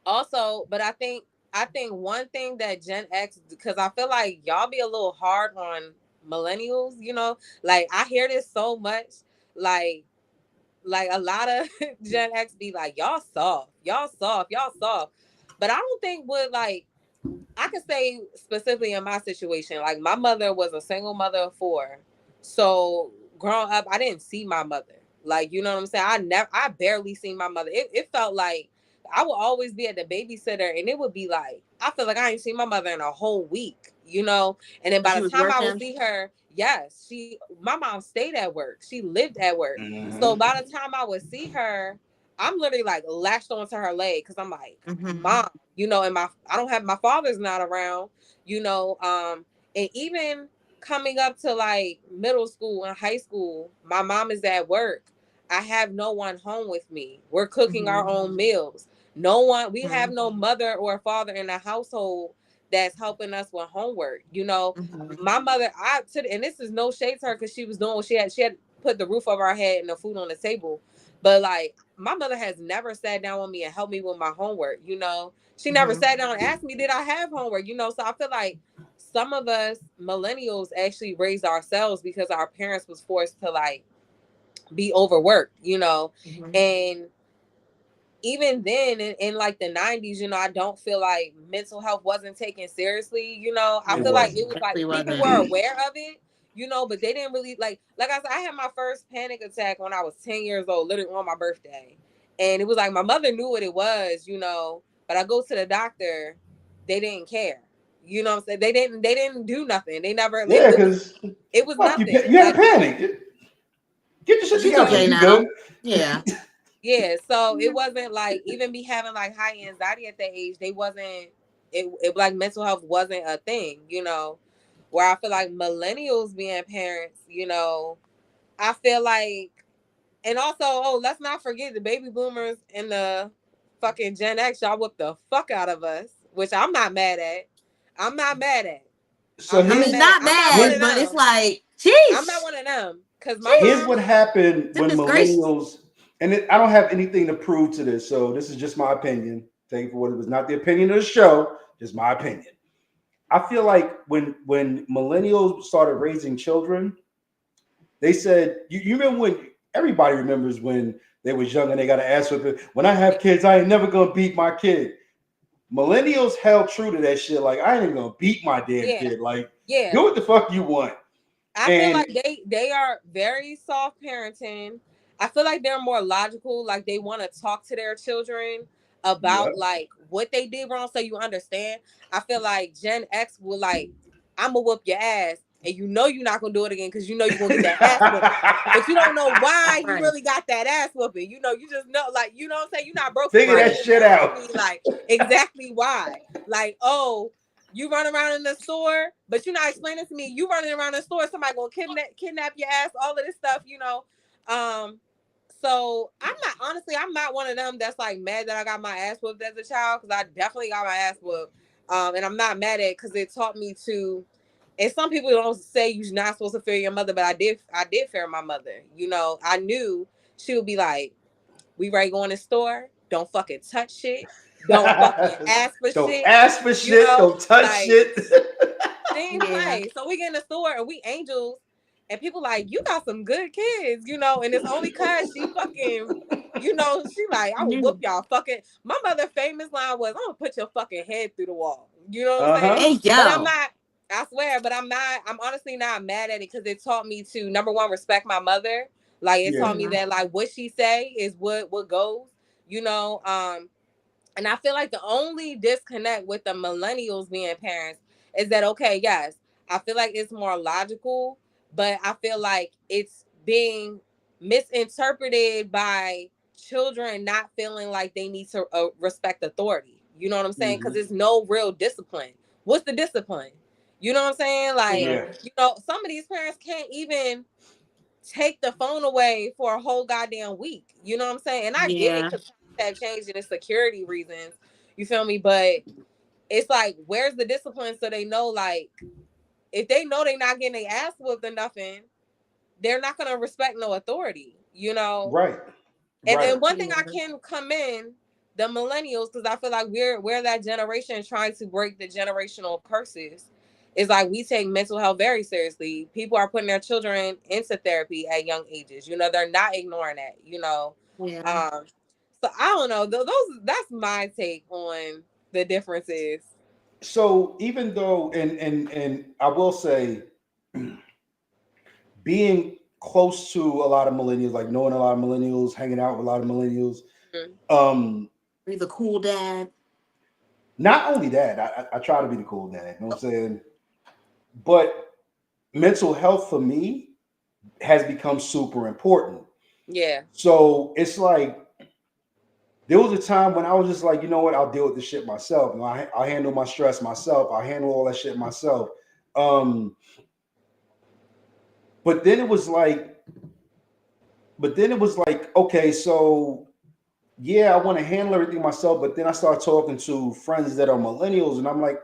Also, but I think one thing that Gen X, because I feel like y'all be a little hard on millennials, you know, like I hear this so much, like a lot of Gen X be like, y'all soft, y'all soft, y'all soft. But I don't think would like I can say specifically in my situation, like my mother was a single mother of 4. So growing up, I didn't see my mother. Like, you know what I'm saying? I barely seen my mother. It felt like I would always be at the babysitter and it would be like, I feel like I ain't seen my mother in a whole week, you know? And then by She the was time I would working. see her, yes, my mom stayed at work. She lived at work. So by the time I would see her, I'm literally like latched onto her leg because I'm like, Mom, you know, and I don't have my father's not around, you know, and even coming up to like middle school and high school, my mom is at work. I have no one home with me. We're cooking our own meals. We have no mother or father in the household that's helping us with homework. You know, my mother, and this is no shade to her because she was doing what she had put the roof over our head and the food on the table. But like my mother has never sat down with me and helped me with my homework, you know. She never sat down and asked me, did I have homework? You know, so I feel like some of us millennials actually raised ourselves because our parents was forced to like be overworked, you know. And even then in like the 90s, you know, I don't feel like mental health wasn't taken seriously, you know. I feel like it was like Definitely people wasn't. were aware of it, you know, but they didn't really like I said, I had my first panic attack when I was 10 years old, literally on my birthday. And it was like my mother knew what it was, you know, but I go to the doctor, they didn't care. You know what I'm saying? They didn't do nothing. They never Yeah, because it was fuck you, nothing. you had Like a panic. Get your shit She's together. okay You now. good? Yeah. yeah, so it wasn't like even me having like high anxiety at that age, it like mental health wasn't a thing, you know. Where I feel like millennials being parents, you know, I feel like, and also, oh, let's not forget the baby boomers and the fucking Gen X, y'all whooped the fuck out of us, which I'm not mad at. I'm not mad at. So I'm I not mean, mad. not I'm not one bad, of but it's them. like, I'm not sheesh. one of them. Cause my here's Sheesh. mom, what happened when Goodness gracious. millennials I don't have anything to prove to this, so this is just my opinion. Take it for what it was. Not the opinion of the show, just my opinion. I feel like when millennials started raising children, they said, you remember when everybody remembers when they was young and they got an ass whipping. When I have kids, I ain't never gonna beat my kid. Millennials held true to that shit. Like, I ain't gonna beat my damn kid. Like, do what the fuck you want. I feel like they are very soft parenting. I feel like they're more logical. Like, they want to talk to their children about like what they did wrong, so you understand. I feel like Gen X will like, I'm gonna whoop your ass, and you know you're not gonna do it again because you know you're gonna get that ass whooping, but you don't know why you really got that ass whooping. You know, you just know, like, you know what I'm saying. You're not broke. Figure that shit out. Like, exactly why. Like, oh, you run around in the store, but you're not explaining to me. You running around the store, somebody gonna kidnap your ass, all of this stuff, you know. So I'm not one of them that's like mad that I got my ass whooped as a child, because I definitely got my ass whooped. And I'm not mad at it because it taught me to. And some people don't say you're not supposed to fear your mother, but I did fear my mother. You know, I knew she would be like, "We ready to go in the store? Don't fucking touch shit. Don't fucking ask for shit. Don't ask for shit. Know? Don't touch shit." Same play. So we get in the store and we angels, and people like, you got some good kids, you know. And it's only cause she fucking, you know, she like, I will whoop y'all fucking. My mother famous line was, "I'm gonna put your fucking head through the wall." You know what I'm saying? But I'm not. I swear, but I'm not. I'm honestly not mad at it because it taught me to, number one, respect my mother. Like, it taught me that like what she say is what goes. You know. And I feel like the only disconnect with the millennials being parents is that, okay, yes, I feel like it's more logical, but I feel like it's being misinterpreted by children not feeling like they need to respect authority. You know what I'm saying? Because there's no real discipline. What's the discipline? You know what I'm saying? Like, you know, some of these parents can't even take the phone away for a whole goddamn week. You know what I'm saying? And I get it because have changed and it's security reasons. You feel me? But it's like, where's the discipline so they know, like, if they know they're not getting their ass whooped or nothing, they're not gonna respect no authority, you know? Right. And then one thing I can commend the millennials, because I feel like we're that generation trying to break the generational curses. Is like, we take mental health very seriously. People are putting their children into therapy at young ages. You know, they're not ignoring that, you know. So I don't know. That's my take on the differences. So even though, and I will say, being close to a lot of millennials, like knowing a lot of millennials, hanging out with a lot of millennials, be the cool dad. Not only that, I try to be the cool dad. You know what I'm saying? But mental health for me has become super important. Yeah. So it's like, there was a time when I was just like, you know what, I'll deal with this shit myself. You know, I'll handle my stress myself. I'll handle all that shit myself. But then it was like, okay, so yeah, I want to handle everything myself. But then I start talking to friends that are millennials, and I'm like,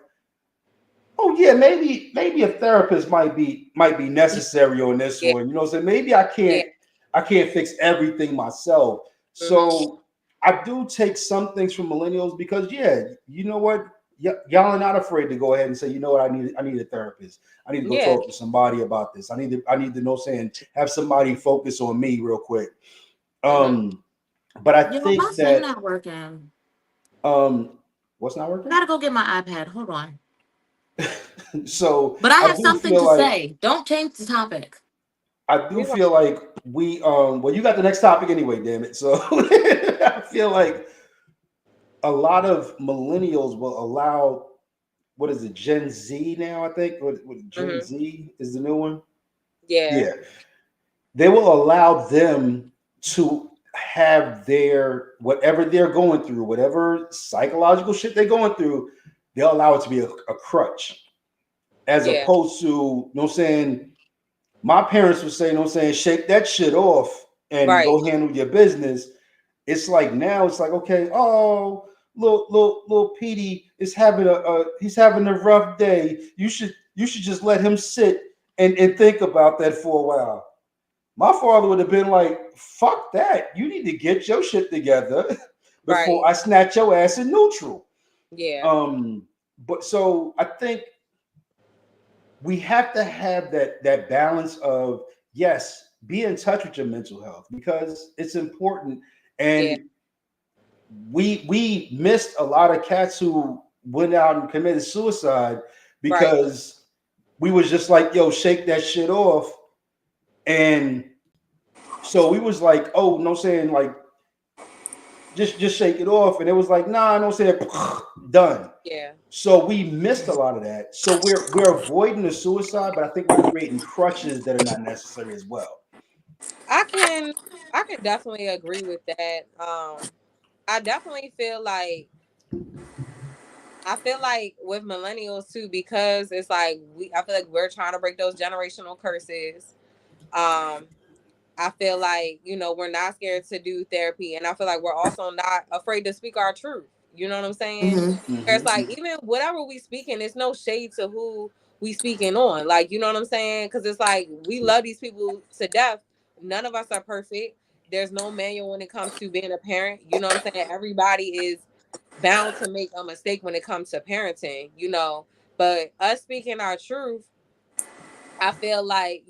oh yeah, maybe a therapist might be necessary on this one. You know what I'm saying? Maybe I can't fix everything myself. So I do take some things from millennials because, you know what? Y'all are not afraid to go ahead and say, you know what, I need a therapist. I need to go talk to somebody about this. I need to know, have somebody focus on me real quick. But I think my phone not working. What's not working? I gotta go get my iPad. Hold on. So, but I have something to say. Don't change the topic. I do feel like we well, you got the next topic anyway, damn it. So I feel like a lot of millennials will allow, what is it, Gen Z now, I think? What Gen Z is the new one? Yeah. They will allow them to have their, whatever they're going through, whatever psychological shit they're going through, they'll allow it to be a crutch. As opposed to, you know what I'm saying, my parents would say, you know what I'm saying, shake that shit off and go handle your business. It's like now, it's like, okay, oh, little Petey is having he's having a rough day. You should just let him sit and think about that for a while. my father would have been like, fuck that. You need to get your shit together before Right. I snatch your ass in neutral. Yeah. But so I think we have to have that balance of, yes, be in touch with your mental health because it's important. Yeah. And we missed a lot of cats who went out and committed suicide Right. because we was just like, yo, shake that shit off. And so we was like, oh, no, saying like, just shake it off. And it was like, nah, no, saying done. Yeah. So we missed a lot of that. So we're avoiding the suicide, but I think we're creating crutches that are not necessary as well. I can definitely agree with that. I definitely feel like with millennials too, because it's like I feel like we're trying to break those generational curses. Um, I feel like, we're not scared to do therapy, and I feel like we're also not afraid to speak our truth. You know what I'm saying? It's like even whatever we speaking, it's no shade to who we speaking on. Like, you know what I'm saying? Because it's like we love these people to death. None of us are perfect. There's no manual when it comes to being a parent. You know what I'm saying? Everybody is bound to make a mistake when it comes to parenting, but us speaking our truth, I feel like,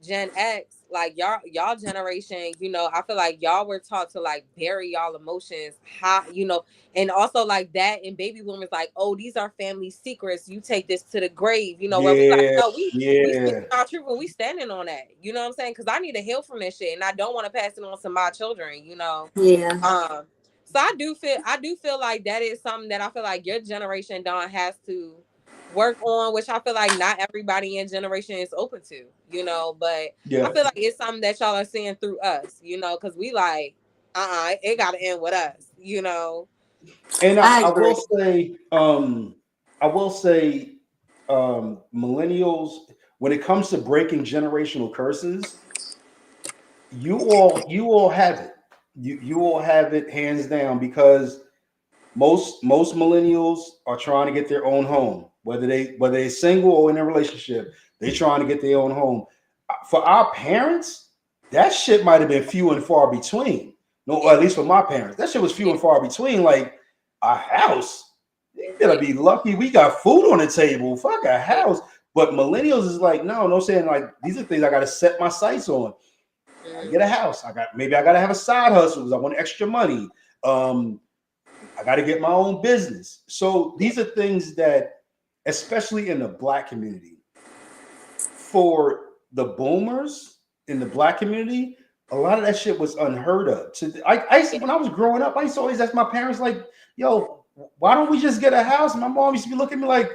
Gen X, like y'all generation, I feel like y'all were taught to like bury y'all emotions, and also like that, and baby boomers like, oh, these are family secrets. You take this to the grave, where we like, Yeah, no, we speaking yeah. our truth and we standing on that. You know what I'm saying? Because I need to heal from this shit, and I don't want to pass it on to my children. Yeah. So I do feel like that is something that I feel like your generation has to work on, which I feel like not everybody in generation is open to, but Yeah. I feel like it's something that y'all are seeing through us, because we like, it gotta end with us, And I I agree. will say, millennials, when it comes to breaking generational curses, you all have it. You all have it hands down because most millennials are trying to get their own home, whether they're single or in a relationship, they're trying to get their own home. For our parents, that shit might have been few and far between. No, or at least for my parents, that shit was few and far between. Like a house, you better be lucky we got food on the table. Fuck a house. But millennials is like, no, saying like these are things I got to set my sights on. I get a house. I gotta have a side hustle because I want extra money. I got to get my own business. So these are things that, especially in the Black community, for the boomers in the Black community, a lot of that shit was unheard of. So when I was growing up, I used to always ask my parents, like, yo, why don't we just get a house? And my mom used to be looking at me like,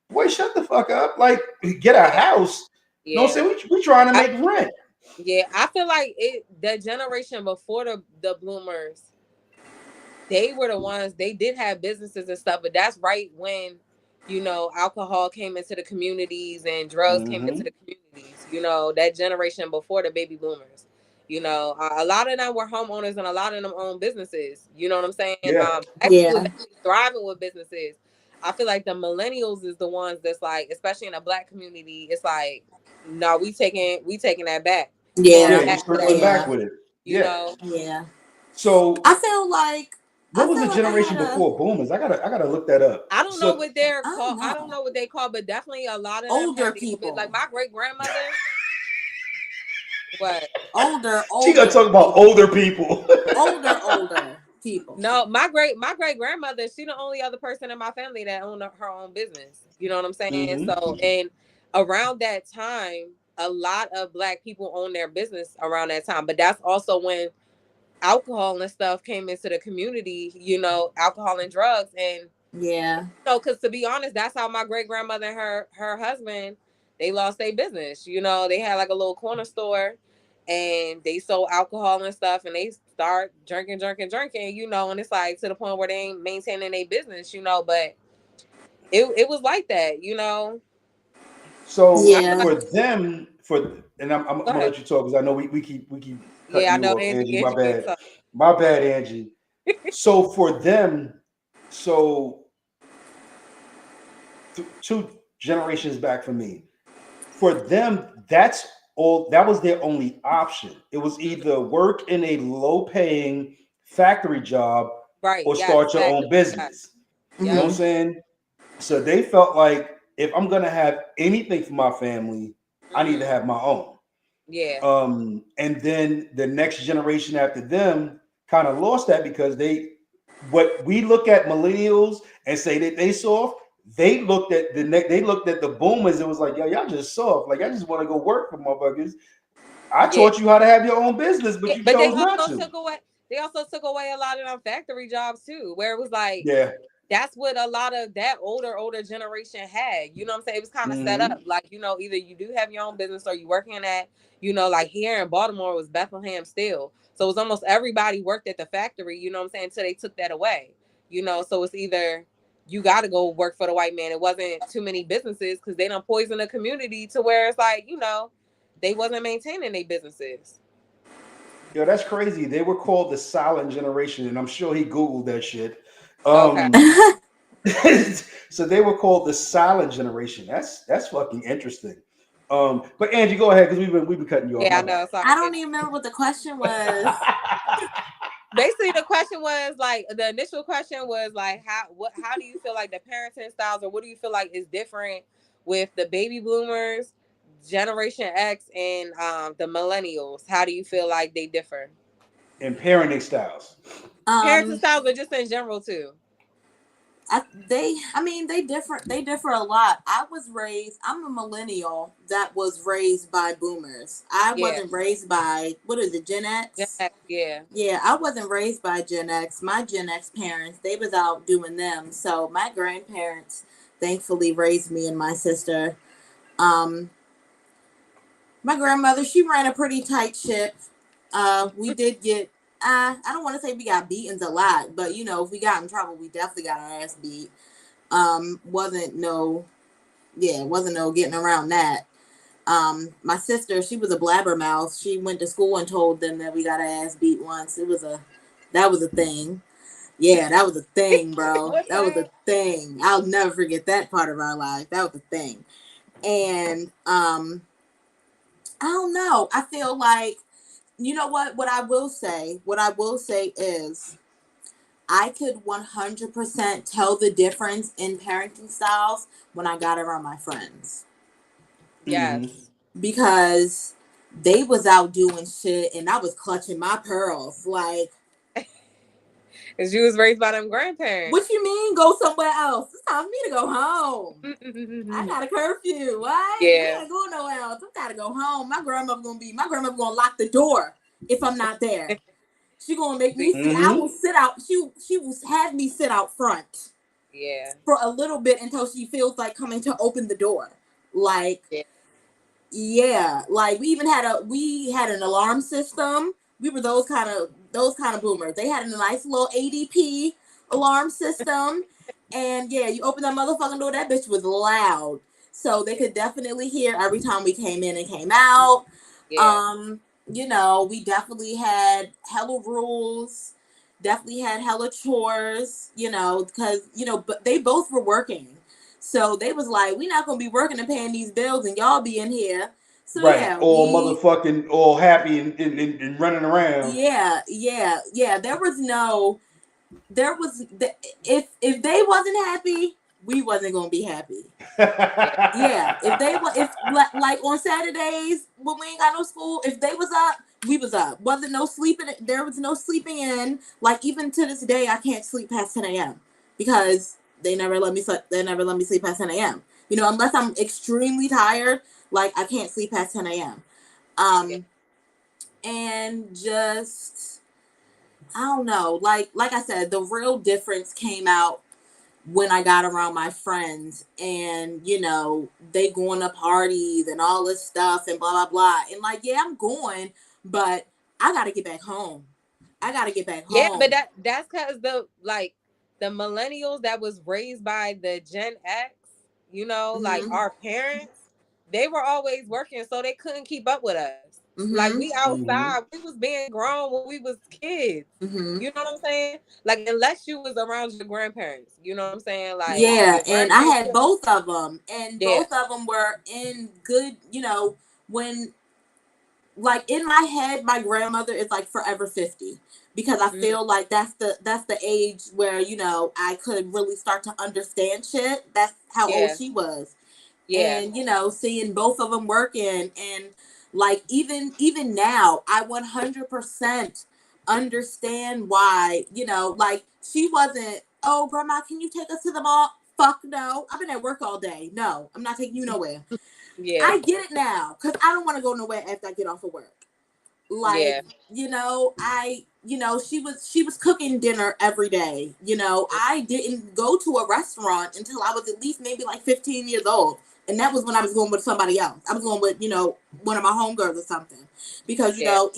boy, shut the fuck up. Like, get a house. Yeah. No, say we trying to make rent. Yeah, I feel like the generation before the bloomers, they were the ones, they did have businesses and stuff, but that's right when, alcohol came into the communities and drugs came into the communities, that generation before the baby boomers. A lot of them were homeowners and a lot of them owned businesses. You know what I'm saying? Yeah. Was actually thriving with businesses. I feel like the millennials is the ones that's like, especially in the Black community, it's like, no, we taking that back. Yeah, Yeah. you circling back with it. Yeah. Yeah. So I feel like what was the generation before boomers? I gotta look that up. I don't know what they're called. I don't know. know what they call, but definitely a lot of Older them people. like my great grandmother. What? Older. She gonna talk about older people. older people. No, my great grandmother. She the only other person in my family that owned her own business. You know what I'm saying? So, and around that time, a lot of Black people own their business around that time. But that's also when alcohol and stuff came into the community. Alcohol and drugs, and because to be honest, that's how my great grandmother and her husband, they lost their business. They had like a little corner store, and they sold alcohol and stuff, and they start drinking, and it's like to the point where they ain't maintaining their business, but it was like that. So for them, and I'm gonna let you talk because I know we keep cutting I know, you off, Angie. Angie, My bad, Angie. So for them, two generations back from me, for them, that's that was their only option. It was either work in a low paying factory job Right. or Yes. start your own Exactly. Yes. business. You know what I'm Mhm. saying? So they felt like if I'm gonna have anything for my family, I need to Mhm. have my own. Yeah. And then the next generation after them kind of lost that because what we look at millennials and say that they soft, they looked at the boomers and was like, yo, y'all just soft. Like, I just want to go work for motherfuckers. I Yeah. taught you how to have your own business, but you But they chose not also to. took away. They also took away a lot of them factory jobs too, where it was like Yeah. that's what a lot of that older generation had. You know what I'm saying? It was kind of set Mm-hmm. up like, either you do have your own business or you working at, like here in Baltimore was Bethlehem Steel. So it was almost everybody worked at the factory, you know what I'm saying, until they took that away. So it's either you got to go work for the white man. It wasn't too many businesses because they don't poison the community to where it's like, they wasn't maintaining their businesses. Yo, that's crazy. They were called the silent generation, and I'm sure he Googled that shit. Okay. So they were called the silent generation. That's fucking interesting. But Angie, go ahead because we've been cutting you off. Yeah, I My know. Sorry. I don't even remember what the question was. bad. Basically the question was like the initial question was like how do you feel like the parenting styles, or what do you feel like is different with the baby boomers, Generation X, and the millennials? How do you feel like they differ? And parenting styles. Parenting Um, styles, but just in general too. they differ a lot. I'm a millennial that was raised by boomers. I Yeah. wasn't raised by, what is it, Gen Gen X? X, yeah. Yeah, I wasn't raised by Gen X. My Gen X parents, they was out doing them. So my grandparents thankfully raised me and my sister. Um, my grandmother, she ran a pretty tight ship. We did get, I don't want to say we got beatings a lot, but if we got in trouble, we definitely got our ass beat. Wasn't no, yeah, wasn't no getting around that. My sister, she was a blabbermouth. She went to school and told them that we got our ass beat once. That was a thing. Yeah, that was a thing, bro. What's That was that? a thing. I'll never forget that part of our life. That was a thing. And I don't know. I feel like, you know what what I will say is I could 100% tell the difference in parenting styles when I got around my friends, Mm-hmm. Yes. because they was out doing shit and I was clutching my pearls. Like, Because you was raised by them grandparents. what you mean go somewhere else? It's time for me to go home. I got a curfew. What? We Yeah. ain't going nowhere else. I gotta go home. My grandmother gonna lock the door if I'm not there. She gonna make me sit. I Mm-hmm. will sit out. She will have me sit out front Yeah. for a little bit until she feels like coming to open the door. Like, Yeah. yeah, like we had an alarm system. We were those kind of boomers. They had a nice little ADP alarm system, and yeah, you open that motherfucking door. That bitch was loud, so they could definitely hear every time we came in and came out. Yeah. We definitely had hella rules, definitely had hella chores, because, but they both were working. So they was like, we not gonna be working and paying these bills and y'all be in here. So Right. yeah, All motherfucking all happy and running around. yeah. If they wasn't happy, we wasn't gonna be happy. Yeah, if on Saturdays when we ain't got no school, if they was up, we was up. Wasn't no sleeping. There was no sleeping in. Like, even to this day, I can't sleep past 10 a.m. because they never let me sleep. They never let me sleep past 10 a.m. Unless I'm extremely tired, like I can't sleep past 10 a.m. Yeah. And just, I don't know. Like I said, the real difference came out when I got around my friends, and they going to parties and all this stuff and blah blah blah, and like, yeah, I'm going, but I gotta get back home. Yeah, but that's because the millennials that was raised by the Gen X, like Mm-hmm. our parents, they were always working, so they couldn't keep up with us. Like, Mm-hmm. we Mm-hmm. outside, we was being grown when we was kids. Mm-hmm. You know what I'm saying? Like, unless you was around your grandparents, you know what I'm saying? Like, Yeah, your and I grandparents, had both of them, and yeah, both of them were in good. When like in my head, my grandmother is like forever 50 because I feel like that's the age where, you know, I could really start to understand shit. That's how old Yeah. she was. Yeah. And, you know, seeing both of them working, and like even now, I 100% understand why, you know, like she wasn't, oh grandma, can you take us to the mall? Fuck no, I've been at work all day. No, I'm not taking you nowhere. Yeah. I get it now because I don't want to go nowhere after I get off of work. Like, Yeah. you know, she was cooking dinner every day. You know, I didn't go to a restaurant until I was at least maybe like 15 years old. And that was when I was going with somebody else. I was going with, you know, one of my homegirls or something. Because, you Yeah. know,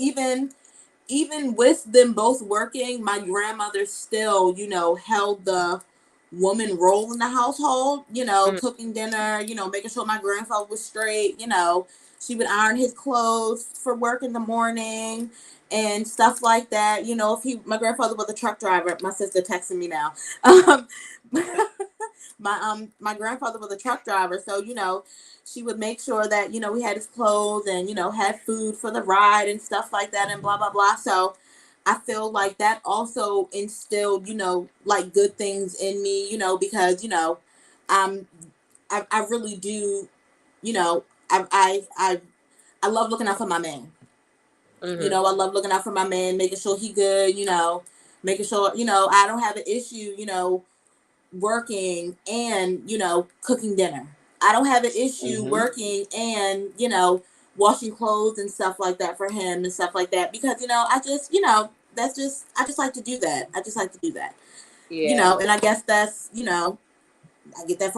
even with them both working, my grandmother still, you know, held the woman role in the household, you know, cooking dinner, you know, making sure my grandfather was straight, you know, she would iron his clothes for work in the morning and stuff like that. You know, my grandfather was a truck driver. My sister texting me now. My grandfather was a truck driver, so, you know, she would make sure that, you know, we had his clothes and, you know, had food for the ride and stuff like that and blah blah blah. So I feel like that also instilled, you know, like good things in me, you know, because, you know, I really do, you know, I love looking out for my man. You know, I love looking out for my man, making sure he good, you know, making sure, you know, I don't have an issue, you know, working and, you know, cooking dinner. I don't have an issue working and, you know, washing clothes and stuff like that for him and stuff like that, because, you know, I just, you know, I just like to do that. I just like to do that. Yeah. You know, and I guess that's, you know, I get that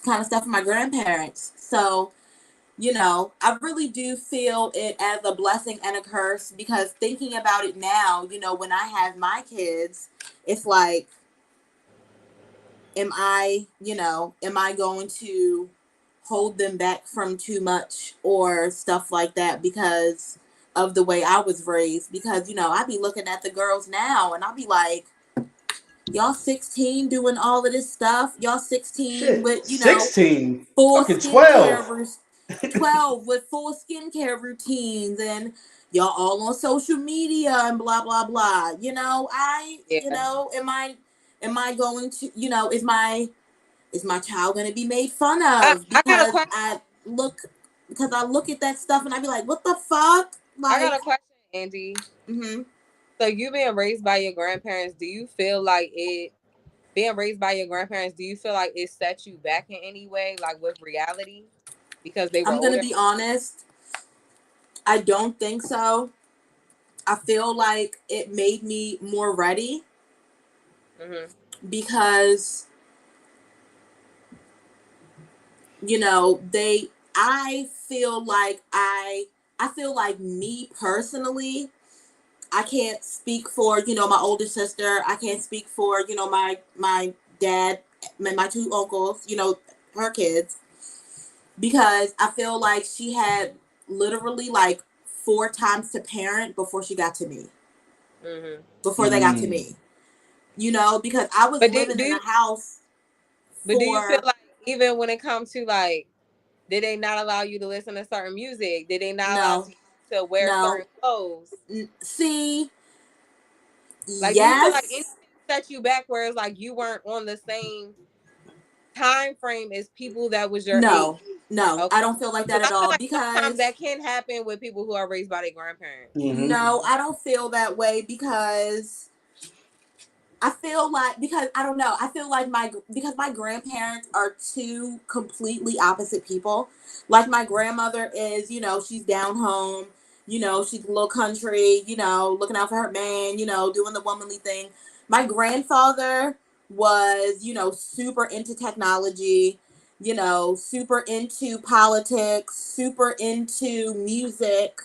kind of stuff from my grandparents. So, you know, I really do feel it as a blessing and a curse, because thinking about it now, you know, when I have my kids, it's like, am I going to hold them back from too much or stuff like that because of the way I was raised? Because, you know, I be looking at the girls now and I'll be like, y'all 16 doing all of this stuff. Y'all 16 Shit, with, you know, 16, full fucking skincare 12. 12 with full skincare routines, and y'all all on social media and blah blah blah. You know, you know, am I going to, you know, is my child going to be made fun of I got a because question. I look at that stuff and I be like, what the fuck? I got Like, a question, Angie. So you being raised by your grandparents, do you feel like being raised by your grandparents, do you feel like it set you back in any way, like with reality, because they were I'm going to older? be honest, I don't think so. I feel like it made me more ready because, you know, I feel like me personally, I can't speak for, you know, my older sister. I can't speak for, you know, my dad, my two uncles, you know, her kids, because I feel like she had literally like 4 times to parent before she got to me. Before they got to me. You know, because I was living in a house But do you feel like even when it comes to like, did they not allow you to listen to certain music? Did they not allow you to wear certain clothes? See, like, do you feel like anything set you back where it's like you weren't on the same time frame as people that was your age? No, okay. I don't feel like that at all, like because sometimes that can happen with people who are raised by their grandparents. No, I don't feel that way, because I feel like, because I don't know, I feel like because my grandparents are two completely opposite people. Like, my grandmother is, you know, she's down home, you know, she's a little country, you know, looking out for her man, you know, doing the womanly thing. My grandfather was, you know, super into technology, you know, super into politics, super into music,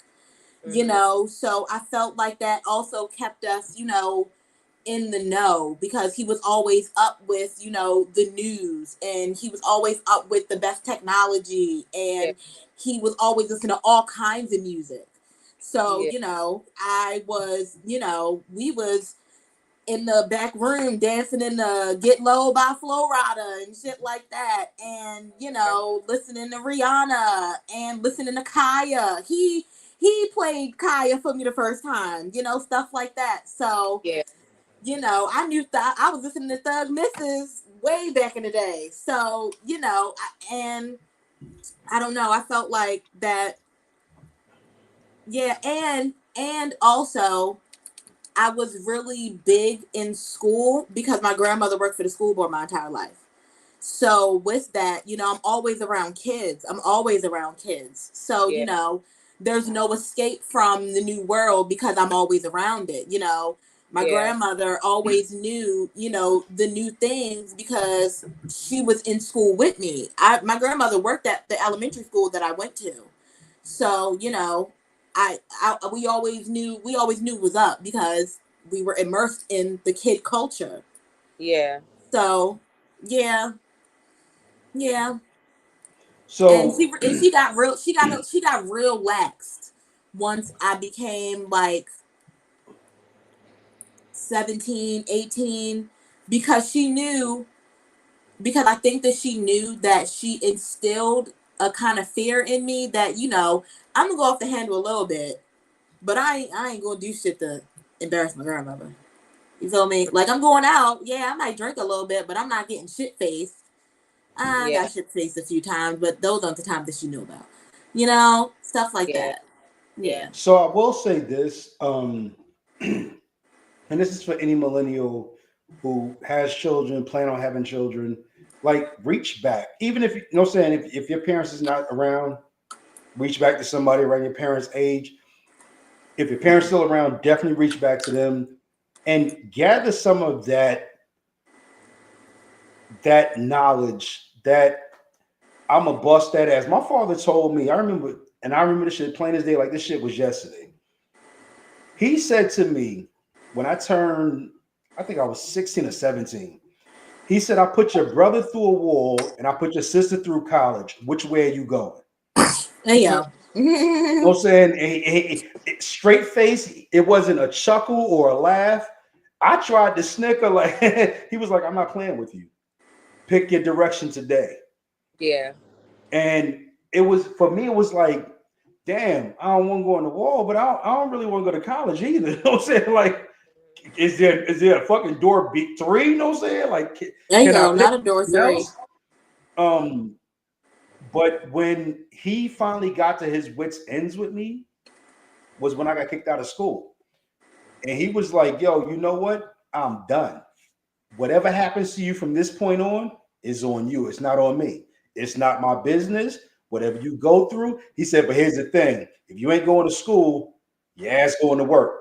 you know, so I felt like that also kept us, you know, in the know, because he was always up with, you know, the news, and he was always up with the best technology, and he was always listening to all kinds of music. So, you know, we was in the back room dancing in the Get Low by Flo Rida and shit like that, and, you know, listening to Rihanna and listening to Kaya. He he played Kaya for me the first time, you know, stuff like that. So, Yeah. you know, I knew that I was listening to Thug Misses way back in the day. So, you know, and I don't know, I felt like that. Yeah, and also I was really big in school because my grandmother worked for the school board my entire life. So with that, you know, I'm always around kids. So, you Yeah. know, there's no escape from the new world because I'm always around it. You know, my Yeah. grandmother always knew, you know, the new things because she was in school with me. My grandmother worked at the elementary school that I went to. So, you know, we always knew was up because we were immersed in the kid culture. Yeah. So, yeah. Yeah. And So she got real laxed once I became like 17, 18, because I think that she knew that she instilled a kind of fear in me that, you know, I'm gonna go off the handle a little bit, but I ain't gonna do shit to embarrass my grandmother. You feel me? Like, I'm going out, yeah, I might drink a little bit, but I'm not getting shit faced. I Yeah. got shit faced a few times, but those aren't the times that she knew about. You know, stuff like Yeah. that. Yeah. so I will say this, and this is for any millennial who has children, plan on having children, like reach back. Even if you know what I'm saying, if your parents is not around, reach back to somebody around your parents' age. If your parents still around, definitely reach back to them and gather some of that knowledge that I'm a bust that ass. My father told me, I remember this shit plain as day, like this shit was yesterday. He said to me when I turned, I think I was 16 or 17, he said, I put your brother through a wall and I put your sister through college. Which way are you going? Hey yo. You know what I'm saying? Straight face, it wasn't a chuckle or a laugh. I tried to snicker, like he was like, I'm not playing with you. Pick your direction today. Yeah. And it was, for me, it was like, damn, I don't want to go on the wall, but I don't really want to go to college either. You know what I'm saying? Like, is there a fucking door beat 3? You know what I'm saying? Like, There you can I go, pick not a door something 3. else? But when he finally got to his wits ends with me was when I got kicked out of school. And he was like, yo, you know what? I'm done. Whatever happens to you from this point on is on you. It's not on me. It's not my business. Whatever you go through, he said, but here's the thing. If you ain't going to school, your ass going to work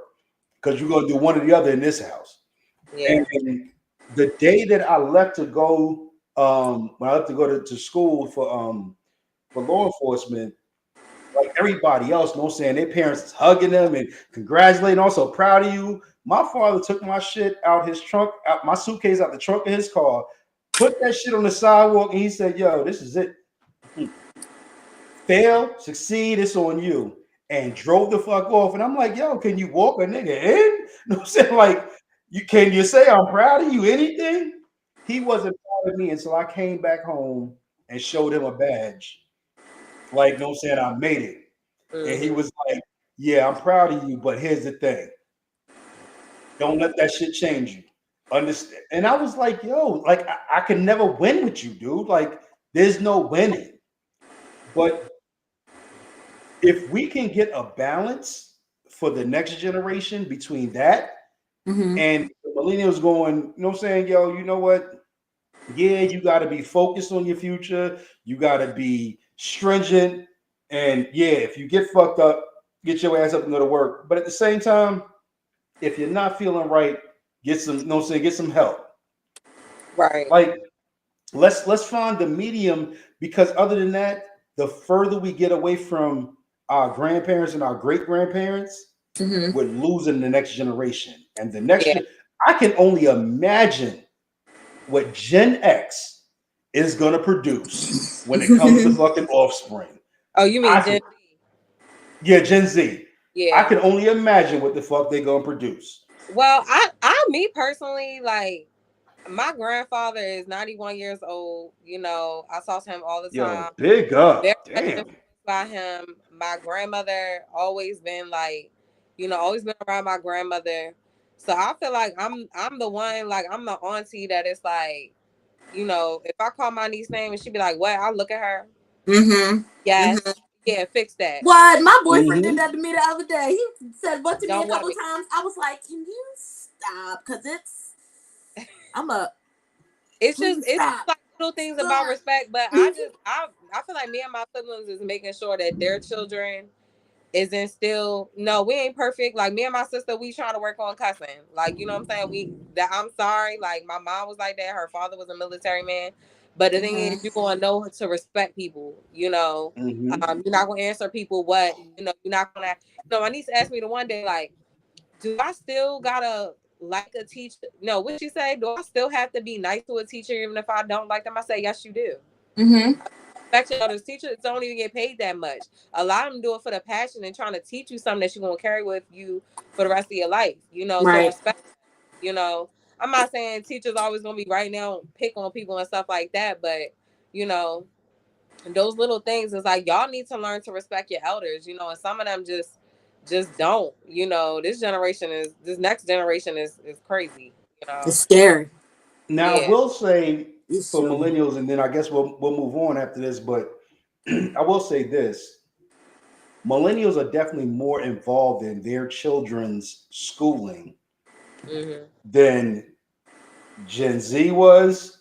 because you're going to do one or the other in this house. Yeah. And the day that I left to go, when I left to go to school for law enforcement, like everybody else, you know what I'm saying, their parents is hugging them and congratulating, also proud of you. My father took my shit out his trunk, out my suitcase out the trunk of his car, put that shit on the sidewalk, and he said, yo, this is it. Fail, succeed, it's on you. And drove the fuck off. And I'm like, yo, can you walk a nigga in? You know what I'm saying? Like, can you say I'm proud of you? Anything? He wasn't proud of me until I came back home and showed him a badge. Like, you know what I'm saying? I made it. And he Mhm. was like, yeah, I'm proud of you, but here's the thing. Don't let that shit change you. Understand? And I was like, yo, like I can never win with you, dude. Like, there's no winning. But if we can get a balance for the next generation between that Mm-hmm. and the millennials going, you know what I'm saying, yo, you know what? Yeah, you got to be focused on your future. You got to be stringent. And yeah, if you get fucked up, get your ass up and go to work. But at the same time, if you're not feeling right, get some, you know what I'm saying, get some help. Right. Like, let's find the medium, because other than that, the further we get away from our grandparents and our great grandparents, Mm-hmm. we're losing the next generation. And the next, Yeah. I can only imagine what Gen X is going to produce when it comes to fucking offspring. Oh, you mean I Gen can, Z? yeah, Gen Z. I Yeah. can only imagine what the fuck they're going to produce. Well, me personally, like, my grandfather is 91 years old. You know, I talk to him all the Yo, time. big Very up. much in Damn. by him. My grandmother always been like, always been around my grandmother. So I feel like I'm the one, like I'm the auntie that is like, if I call my niece name and she be like, "What?" I look at her. Mm-hmm. Yes. Mm-hmm. Yeah, fix that. What? My boyfriend did Mhm. that to me the other day. He said what to me a Don't want couple me. times. I was like, "Can you stop? Cause I'm a please It's stop, like little things about stop." respect, but I feel like me and my siblings is making sure that their children is instilled. No, we ain't perfect. Like me and my sister, we trying to work on cussing. Like, you know what I'm saying? I'm sorry. Like my mom was like that. Her father was a military man. But the thing is, Mm-hmm. you're gonna know to respect people. Mhm. You're not gonna answer people what. You're not gonna. My niece asked me the one day, like, do I still gotta like a teacher? No, what she say? Do I still have to be nice to a teacher even if I don't like them? I say, yes, you do. Mm-hmm. Respect your others. Teachers don't even get paid that much. A lot of them do it for the passion and trying to teach you something that you're gonna carry with you for the rest of your life. So Right. respect. You know, I'm not saying teachers always gonna be right now pick on people and stuff like that, but you know, those little things is like y'all need to learn to respect your elders. And some of them just don't. This next generation is crazy. It's scary. Now, I Yeah. will say It's for so. millennials, and then I guess we'll move on after this. But I will say this: millennials are definitely more involved in their children's schooling Hmm. than Gen Z was,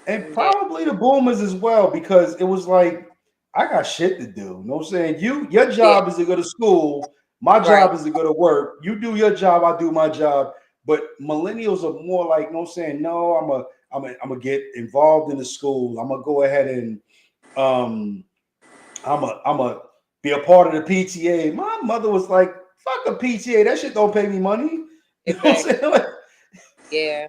and Yeah. probably the boomers as well, because it was like, I got shit to do. You know what I'm saying? Your Yeah. job is to go to school, my Right. job is to go to work. You do your job, I do my job. But millennials are more like, you know what I'm saying? No, I'm gonna get involved in the school. I'm gonna go ahead and um I'm a be a part of the PTA. My mother was like, fuck a PTA, that shit don't pay me money. You know what I'm Exactly. saying? Like, Yeah.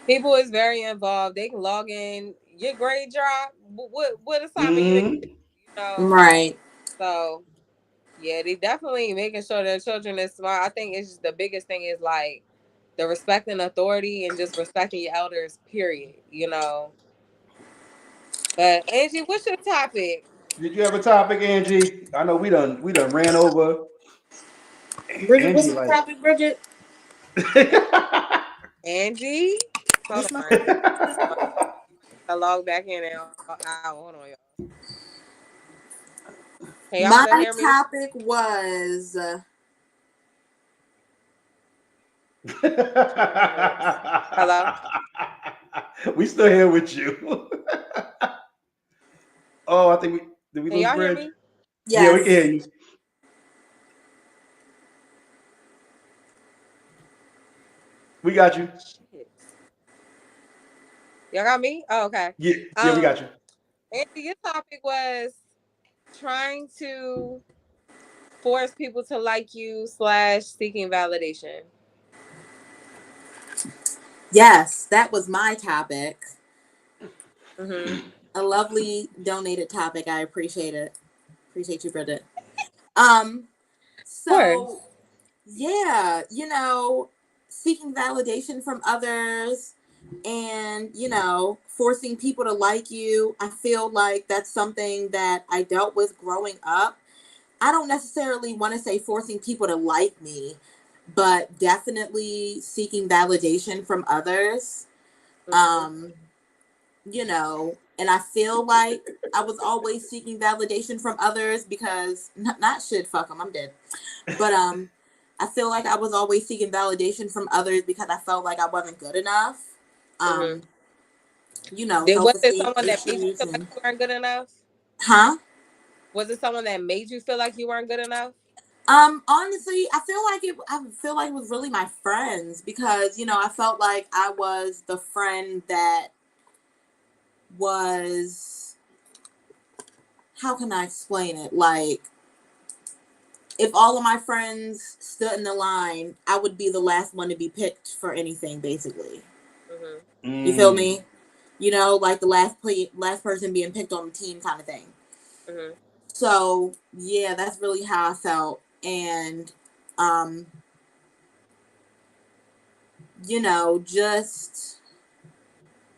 People is very involved. They can log in. Your grade drop. What assignment you didn't mhm. do? You know. Right. So yeah, they definitely making sure their children is smart. I think it's just the biggest thing is like the respecting authority and just respecting your elders. Period. But Angie, what's your topic? Did you have a topic, Angie? I know we done ran over. Bridget, what's Angie, the like topic, Bridget? Angie. Hold What's my on. topic? I log back in and out. Hold on, y'all. Can y'all My still hear me? topic was Hello? we still here with you. Oh, I think we did we Can lose y'all hear Bridge? me? Yeah, we can hear yes. you. We got you. Shit. Y'all got me? Oh, okay. Yeah, yeah, we Um, got you. Andy, your topic was trying to force people to like you / seeking validation. Yes, that was my topic. Mm-hmm. A lovely donated topic. I appreciate it. Appreciate you, Bridget. Of course. So yeah, seeking validation from others and, forcing people to like you. I feel like that's something that I dealt with growing up. I don't necessarily want to say forcing people to like me, but definitely seeking validation from others. Mm-hmm. Um, and I feel like I was always seeking validation from others because not shit, fuck them, I'm dead. But I feel like I was always seeking validation from others because I felt like I wasn't good enough. Mm-hmm. Um, Was it self-esteem someone that made you issues feel like and you weren't good enough? huh? Was it someone that made you feel like you weren't good enough? Honestly, I feel like it was really my friends because, I felt like I was the friend that was, how can I explain it? Like, if all of my friends stood in the line, I would be the last one to be picked for anything, basically. Mm-hmm. You feel Mm. me? Like the last person being picked on the team kind of thing. Mm-hmm. So yeah, that's really how I felt. And um, just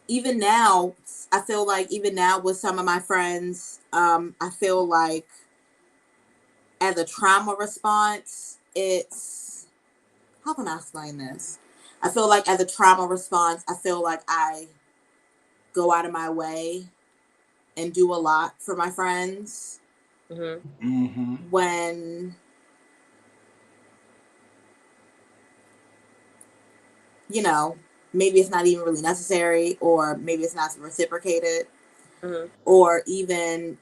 even now, I feel like even now with some of my friends, I feel like as a trauma response, it's how can I explain this? I feel like as a trauma response, I feel like I go out of my way and do a lot for my friends when you know maybe it's not even really necessary, or maybe it's not reciprocated, or even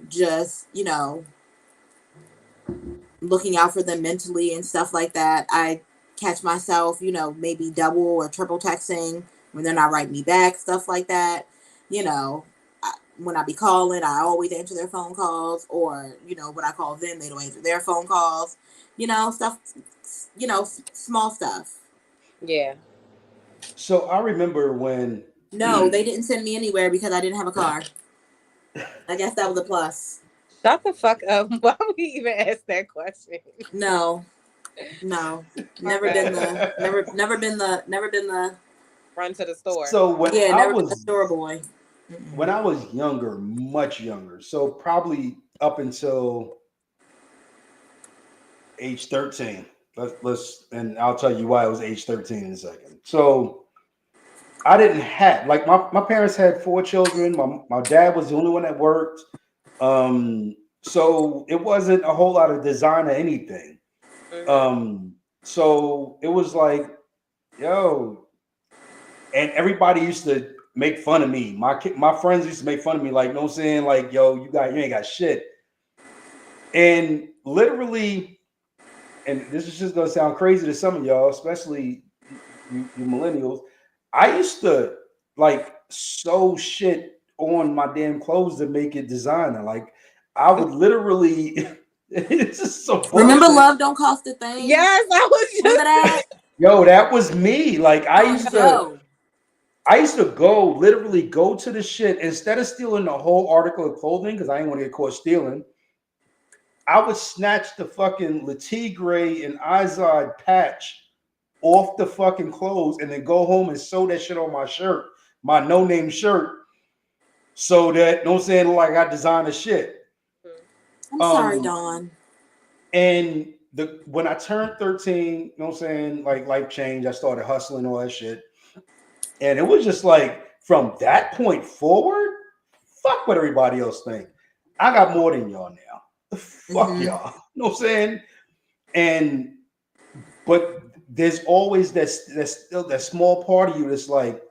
just looking out for them mentally and stuff like that. I catch myself, maybe double or triple texting when they're not writing me back, stuff like that. You know, when I be calling, I always answer their phone calls, or when I call them, they don't answer their phone calls. Stuff. Small stuff. Yeah. So I remember when. No, they didn't send me anywhere because I didn't have a car. I guess that was a plus. Shut the fuck up. Why would we even ask that question? No. Never been the run to the store. So when yeah, I never was been the store boy. when I was younger, much younger, so probably up until age 13. Let's and I'll tell you why it was age 13 in a second. So I didn't have like my parents had 4 children. My dad was the only one that worked. So it wasn't a whole lot of design or anything. So it was like, yo, and everybody used to make fun of me. My friends used to make fun of me, like, you know what I'm saying? Like, yo, you ain't got shit. And literally, and this is just gonna sound crazy to some of y'all, especially you millennials. I used to like sew shit on my damn clothes to make it designer. Like I would literally it's just so bullshit. Remember Love Don't Cost a Thing? Yes, I was just remember that. Yo, that was me. Like I used to literally go to the shit instead of stealing the whole article of clothing because I didn't want to get caught stealing. I would snatch the fucking Letigre and Izod patch off the fucking clothes and then go home and sew that shit on my shirt, my no-name shirt, so that, you know what I'm saying, like I designed the shit. I'm sorry, Dawn. And when I turned 13, you know what I'm saying, like life changed. I started hustling, all that shit. And it was just like, from that point forward, fuck what everybody else think. I got more than y'all now. Fuck y'all. You know what I'm saying? But there's always still that small part of you that's like,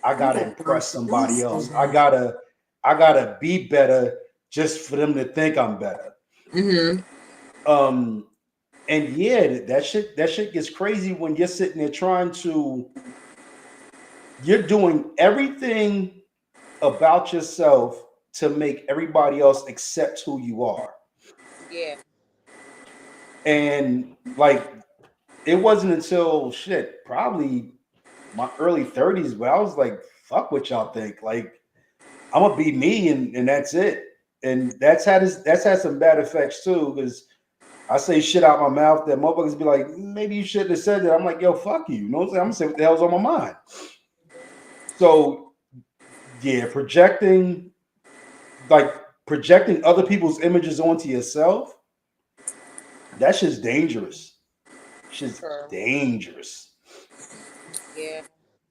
I gotta impress somebody else. I gotta be better just for them to think I'm better. And yeah, that shit gets crazy when you're sitting there you're doing everything about yourself to make everybody else accept who you are. Yeah. And like, it wasn't until probably my early 30s where I was like, fuck what y'all think. Like, I'm gonna be me and that's it. And that's had some bad effects too, because I say shit out my mouth that motherfuckers be like, maybe you shouldn't have said that. I'm like, yo, fuck you. You know what I'm saying? I'm gonna say what the hell's on my mind. So yeah, projecting other people's images onto yourself, that's just dangerous. Shit's dangerous. Yeah.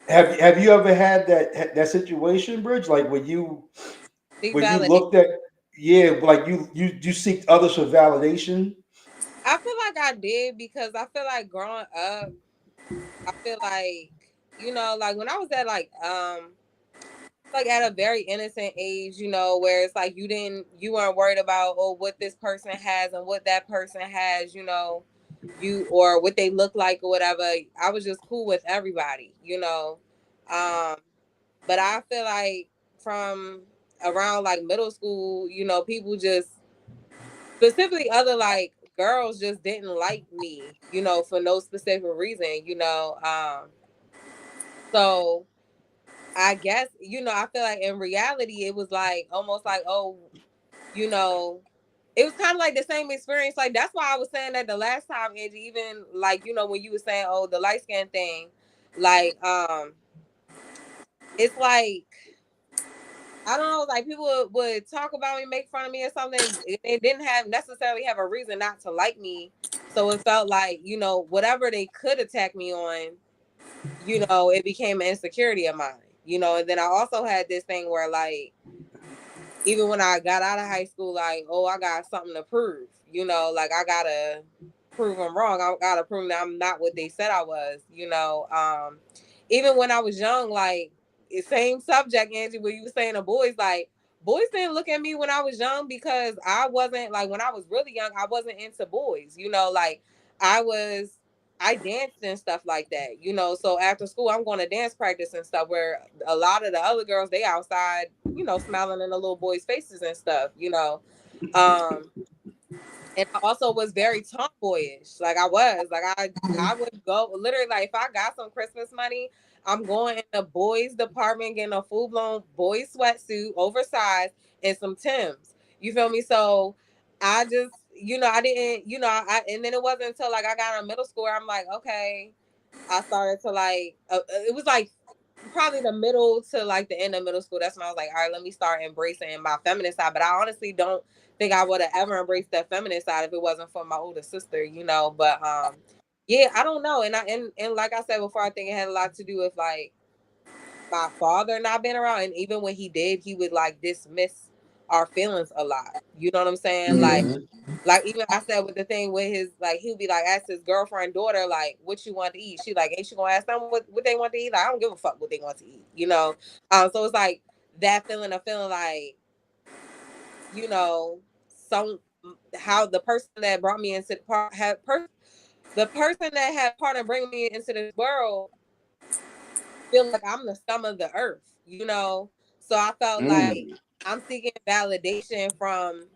Have you ever had that situation, Bridge? Like when you looked at like you seek others for validation? I feel like I did because I feel like growing up, I feel like, like when I was at like at a very innocent age, where it's like you weren't worried about what this person has and what that person has, or what they look like or whatever. I was just cool with everybody, but I feel like from around like middle school, people just specifically other like girls just didn't like me, for no specific reason, so I guess, I feel like in reality it was like almost like, it was kind of like the same experience. Like that's why I was saying that the last time, Angie, even like, when you were saying, the light skin thing, like it's like, I don't know, like people would talk about me, make fun of me or something. They didn't necessarily have a reason not to like me. So it felt like, you know, whatever they could attack me on, you know, it became an insecurity of mine, you know. And then I also had this thing where, like, even when I got out of high school, like, oh, I got something to prove, you know, like I gotta prove them wrong. I gotta prove that I'm not what they said I was, you know. Even when I was young, like, same subject, Angie, where you were saying the boys, like, boys didn't look at me when I was young because I wasn't, like, when I was really young, I wasn't into boys, you know, like I danced and stuff like that, you know. So after school, I'm going to dance practice and stuff where a lot of the other girls, they outside, you know, smiling in the little boys' faces and stuff, you know. Um, and I also was very tomboyish. Like I would go literally, like, if I got some Christmas money, I'm going in the boys department, getting a full blown boys sweatsuit, oversized, and some Timbs. You feel me? So I just, you know, I didn't, you know, and then it wasn't until like I got in middle school where I'm like, okay, I started to like, it was like probably the middle to like the end of middle school. That's when I was like, all right, let me start embracing my feminine side. But I honestly don't think I would have ever embraced that feminine side if it wasn't for my older sister, you know. But yeah, I don't know. And like I said before, I think it had a lot to do with like my father not being around. And even when he did, he would like dismiss our feelings a lot. You know what I'm saying? Like even I said with the thing with his, like, he'll be like, ask his girlfriend daughter, like, what you want to eat. She like, ain't she gonna ask them what they want to eat? Like, I don't give a fuck what they want to eat, you know. So it's like that feeling of feeling like, you know, some, how the person that brought me into the part the person that had part of bringing me into this world feel like I'm the scum of the earth, you know. So I felt like I'm seeking validation from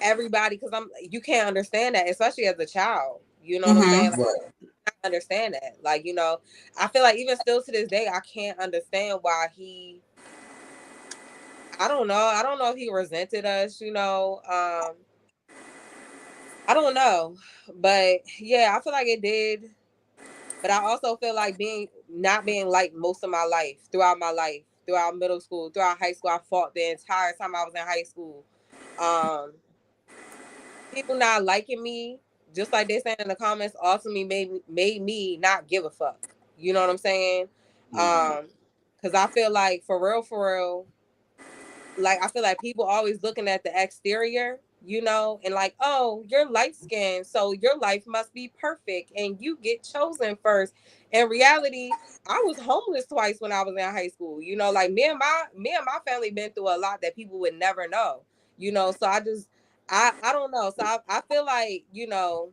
everybody because you can't understand that, especially as a child. You know what I'm saying? Like, I understand that. Like, you know, I feel like even still to this day, I can't understand why he. I don't know. I don't know if he resented us. You know, I don't know, but yeah, I feel like it did. But I also feel like not being liked most of my life, throughout middle school, throughout high school. I fought the entire time I was in high school. Um, People not liking me, just like they saying in the comments, ultimately made me not give a fuck. You know what I'm saying? Because I feel like for real, like I feel like people always looking at the exterior, you know, and like, oh, you're light skinned, so your life must be perfect, and you get chosen first. In reality, I was homeless twice when I was in high school. You know, like me and my family been through a lot that people would never know. You know, so I don't know. So I feel like, you know,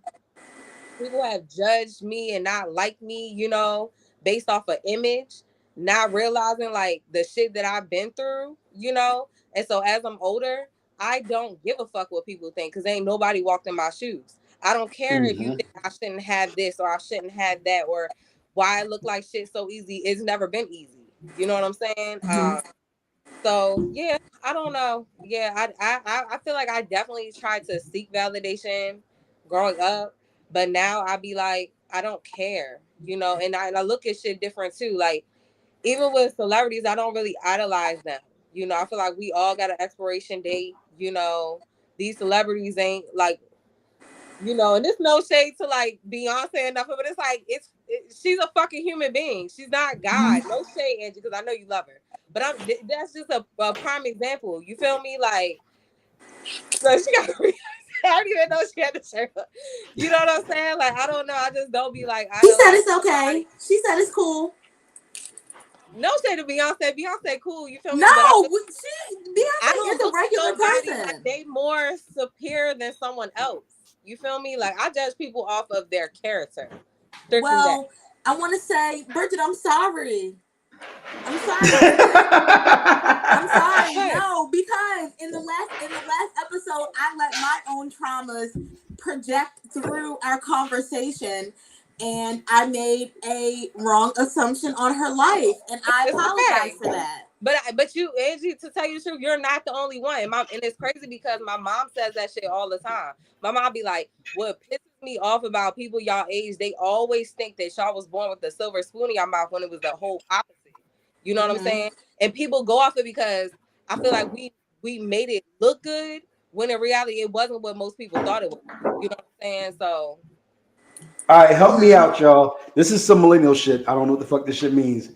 people have judged me and not liked me, you know, based off of image, not realizing like the shit that I've been through, you know. And so as I'm older, I don't give a fuck what people think because ain't nobody walked in my shoes. I don't care if you think I shouldn't have this or I shouldn't have that or why I look like shit so easy. It's never been easy. You know what I'm saying? So yeah, I don't know. Yeah, I feel like I definitely tried to seek validation growing up, but now I be like, I don't care, you know. And I look at shit different too. Like even with celebrities, I don't really idolize them. You know, I feel like we all got an expiration date. You know, these celebrities ain't like, you know, and there's no shade to like Beyonce and nothing, but it's like she's a fucking human being. She's not God. No shade, Angie, because I know you love her. But that's just a prime example. You feel me? Like, so she got. I don't even know she had the shirt. You know what I'm saying? Like, I don't know. I just don't be like She said idolizing it's okay. somebody. She said it's cool. No shade to Beyonce. Beyonce cool. You feel me? No, But I Beyonce don't is a look at regular nobody person. like they more superior than someone else. You feel me? Like I judge people off of their character. Strictly that. Well, I want to say, Bridget, I'm sorry. I'm sorry. I'm sorry. No, because in the last episode, I let my own traumas project through our conversation, and I made a wrong assumption on her life, and I It's apologize okay. for that. But you, Angie, to tell you the truth, you're not the only one. And it's crazy because my mom says that shit all the time. My mom be like, what pisses me off about people y'all age, they always think that y'all was born with a silver spoon in your mouth when it was the whole opposite. You know what I'm saying? And people go off it because I feel like we made it look good when in reality it wasn't what most people thought it was. You know what I'm saying? So All right, help me out, y'all. This is some millennial shit. I don't know what the fuck this shit means.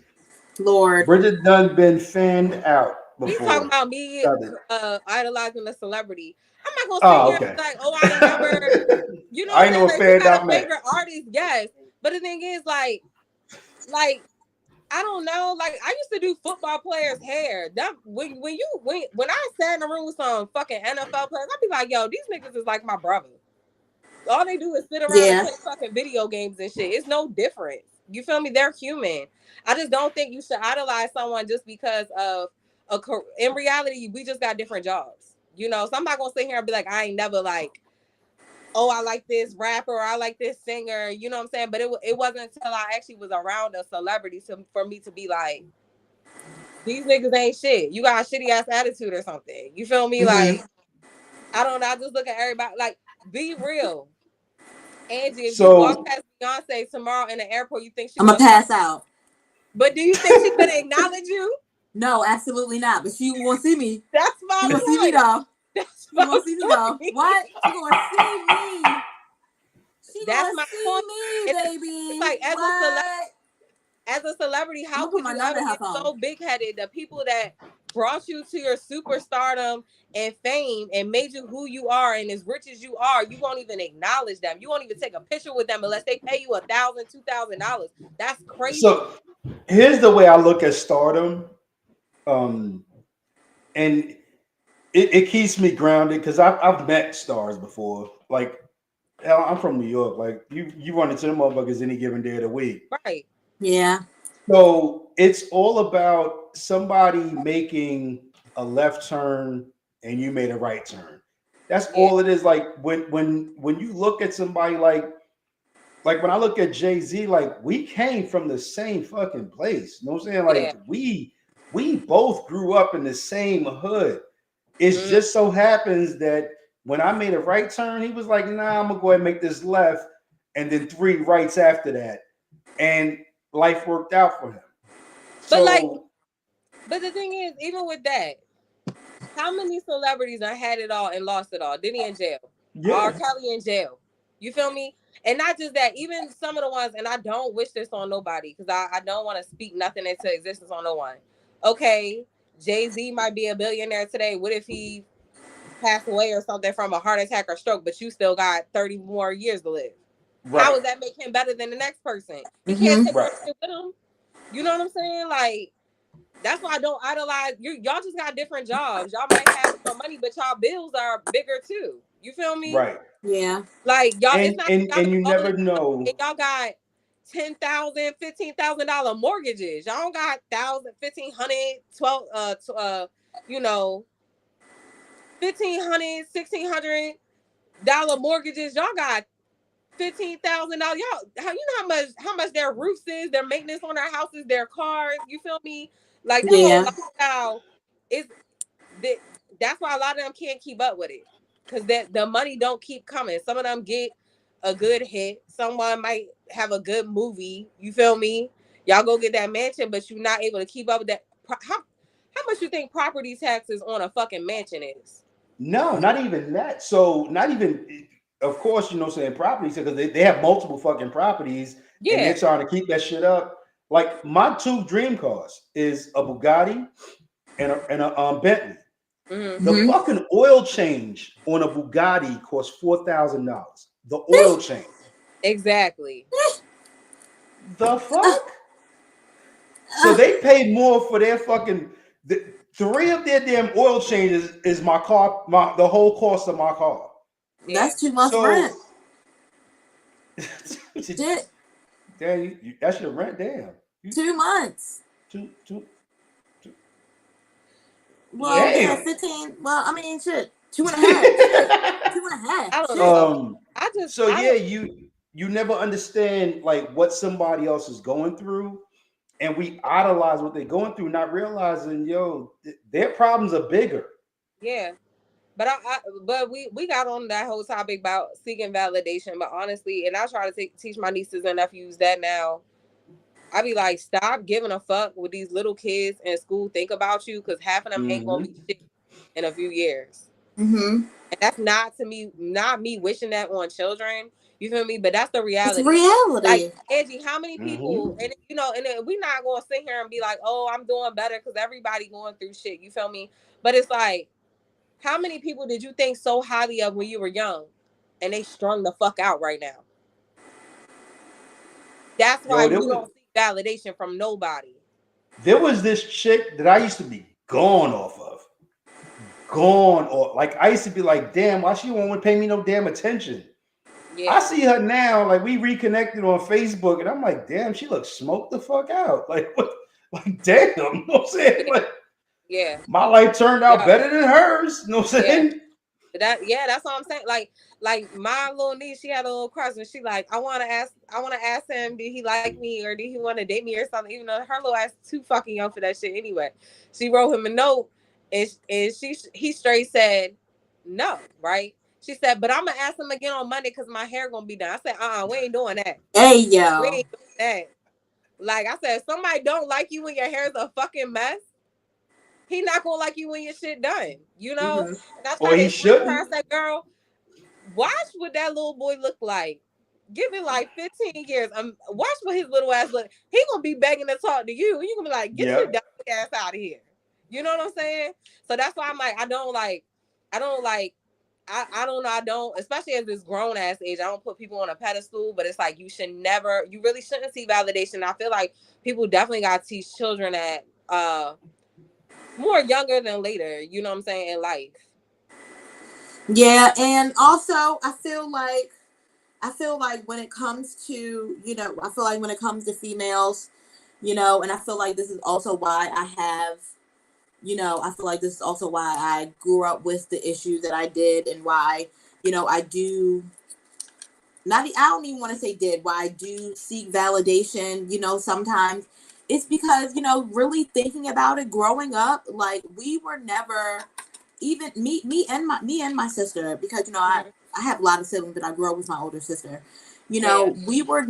Lord. Bridget Dunn been fanned out he's before. talking about me Stop it. idolizing a celebrity. I'm not gonna sit here and be like, oh, I ain't never, you know what I I'm know saying? what Like, you fanned got out a meant. favorite artist, yes. But the thing is, like, I don't know. Like, I used to do football players' hair. That when I sat in the room with some fucking NFL players, I'd be like, yo, these niggas is like my brother. All they do is sit around and play fucking video games and shit. It's no different. You feel me? They're human. I just don't think you should idolize someone just because of in reality, we just got different jobs. You know, so I'm not gonna sit here and be like, I ain't never like, oh, I like this rapper, or I like this singer. You know what I'm saying? But it wasn't until I actually was around a celebrity for me to be like, these niggas ain't shit. You got a shitty ass attitude or something. You feel me? Like, I don't know. I just look at everybody like, be real. Angie, if you walk past Beyonce tomorrow in the airport, you think I'm gonna pass out. But do you think she's gonna acknowledge you? No, absolutely not. But she won't see me. That's my She point. gonna see me though. That's She gonna see me though. What? She gonna see me. She That's gonna my see point. me, baby. Like What? as a celebrity, how put could my you number ever in her get phone. so big headed? The people that brought you to your superstardom and fame and made you who you are and as rich as you are, you won't even acknowledge them. You won't even take a picture with them unless they pay you $1,000, $2,000. That's crazy. So here's the way I look at stardom, and it keeps me grounded because I've met stars before. Like, hell, I'm from New York. Like, you run into them motherfuckers any given day of the week. Right. Yeah. So it's all about somebody making a left turn and you made a right turn. That's all it is. Like when you look at somebody like when I look at Jay-Z, like we came from the same fucking place. You know what I'm saying? Like we both grew up in the same hood. It's just so happens that when I made a right turn, he was like, nah, I'm gonna go ahead and make this left, and then 3 rights after that. And life worked out for him. But the thing is, even with that, how many celebrities have had it all and lost it all? Diddy in jail. R. Kelly in jail. You feel me? And not just that, even some of the ones, and I don't wish this on nobody because I don't want to speak nothing into existence on no one. Okay, Jay-Z might be a billionaire today. What if he passed away or something from a heart attack or stroke, but you still got 30 more years to live? Right. How does that make him better than the next person? He can't take shit with him. You know what I'm saying? Like, that's why I don't idolize you. Y'all just got different jobs. Y'all might have more money, but y'all bills are bigger too. You feel me? Right. Yeah. Like y'all, it's not. And you never know. Y'all got $10,000, $15,000 mortgages. Y'all don't got $1,000, $1,500, $12, you know, $1,500, $1,600 mortgages. Y'all got $15,000. Y'all, you know how much their roofs is, their maintenance on their houses, their cars. You feel me? Like that whole lifestyle is that's why a lot of them can't keep up with it. Because that the money don't keep coming. Some of them get a good hit. Someone might have a good movie. You feel me? Y'all go get that mansion, but you're not able to keep up with that. How much you think property taxes on a fucking mansion is? No, not even that. So not even, of course, you know, saying properties because they have multiple fucking properties and they're trying to keep that shit up. Like my 2 dream cars is a Bugatti and a Bentley. The fucking oil change on a Bugatti costs $4,000. The oil change. Exactly. The fuck? So they pay more for their fucking 3 of their damn oil changes is my car, the whole cost of my car. That's 2 months rent. Shit. Damn, that's your rent, damn. 2 months. Two. Well, yeah, 15. Well, I mean, shit, 2.5. 2.5. I don't know. You never understand like what somebody else is going through, and we idolize what they're going through, not realizing, their problems are bigger. Yeah, but we got on that whole topic about seeking validation. But honestly, and I try to teach my nieces and nephews that now. I be like, stop giving a fuck what these little kids in school think about you, because half of them ain't gonna be shit in a few years. Mm-hmm. And that's not to me, not me wishing that on children. You feel me? But that's the It's reality. reality. Like, Angie, how many people, and you know, and we're not gonna sit here and be like, oh, I'm doing better because everybody going through shit. You feel me? But it's like, how many people did you think so highly of when you were young, and they strung the fuck out right now? That's why Yo, we don't see validation from nobody. there was this chick that I used to be gone off of. Gone off. Like, I used to be like, damn, why she won't pay me no damn attention? Yeah. I see her now, like we reconnected on Facebook, and I'm like, damn, she looks smoked the fuck out. Like, what? Like, damn, you know what I'm saying? Like, Yeah. my life turned out better than hers. You know what I'm saying? That's what I'm saying. Like my little niece, she had a little crush, and she like, I want to ask him, did he like me or did he want to date me or something? Even though her little ass too fucking young for that shit anyway. She wrote him a note, and he straight said no, right? She said, but I'm gonna ask him again on Monday because my hair gonna be done. I said, we ain't doing that. Hey We yo. ain't doing that. Like I said, if somebody don't like you when your hair is a fucking mess, he not gonna like you when your shit done, you know. Mm-hmm. And I Or tried to he explain to her. I shouldn't. said, girl, watch what that little boy look like. Give it like 15 years. Watch what his little ass look. He gonna be begging to talk to you. You gonna be like, get your dumb ass out of here. You know what I'm saying? So that's why I'm like, I don't know, especially at this grown ass age, I don't put people on a pedestal, but it's like you really shouldn't see validation. I feel like people definitely gotta teach children that more younger than later, you know what I'm saying, in life. Yeah, and also I feel like when it comes to, when it comes to females, and I feel like this is also why I grew up with the issues that I did, and why, I do I don't even want to say did, why I do seek validation, sometimes it's because, really thinking about it, growing up, like we were never, even me and my sister, because, I have a lot of siblings, but I grew up with my older sister, we were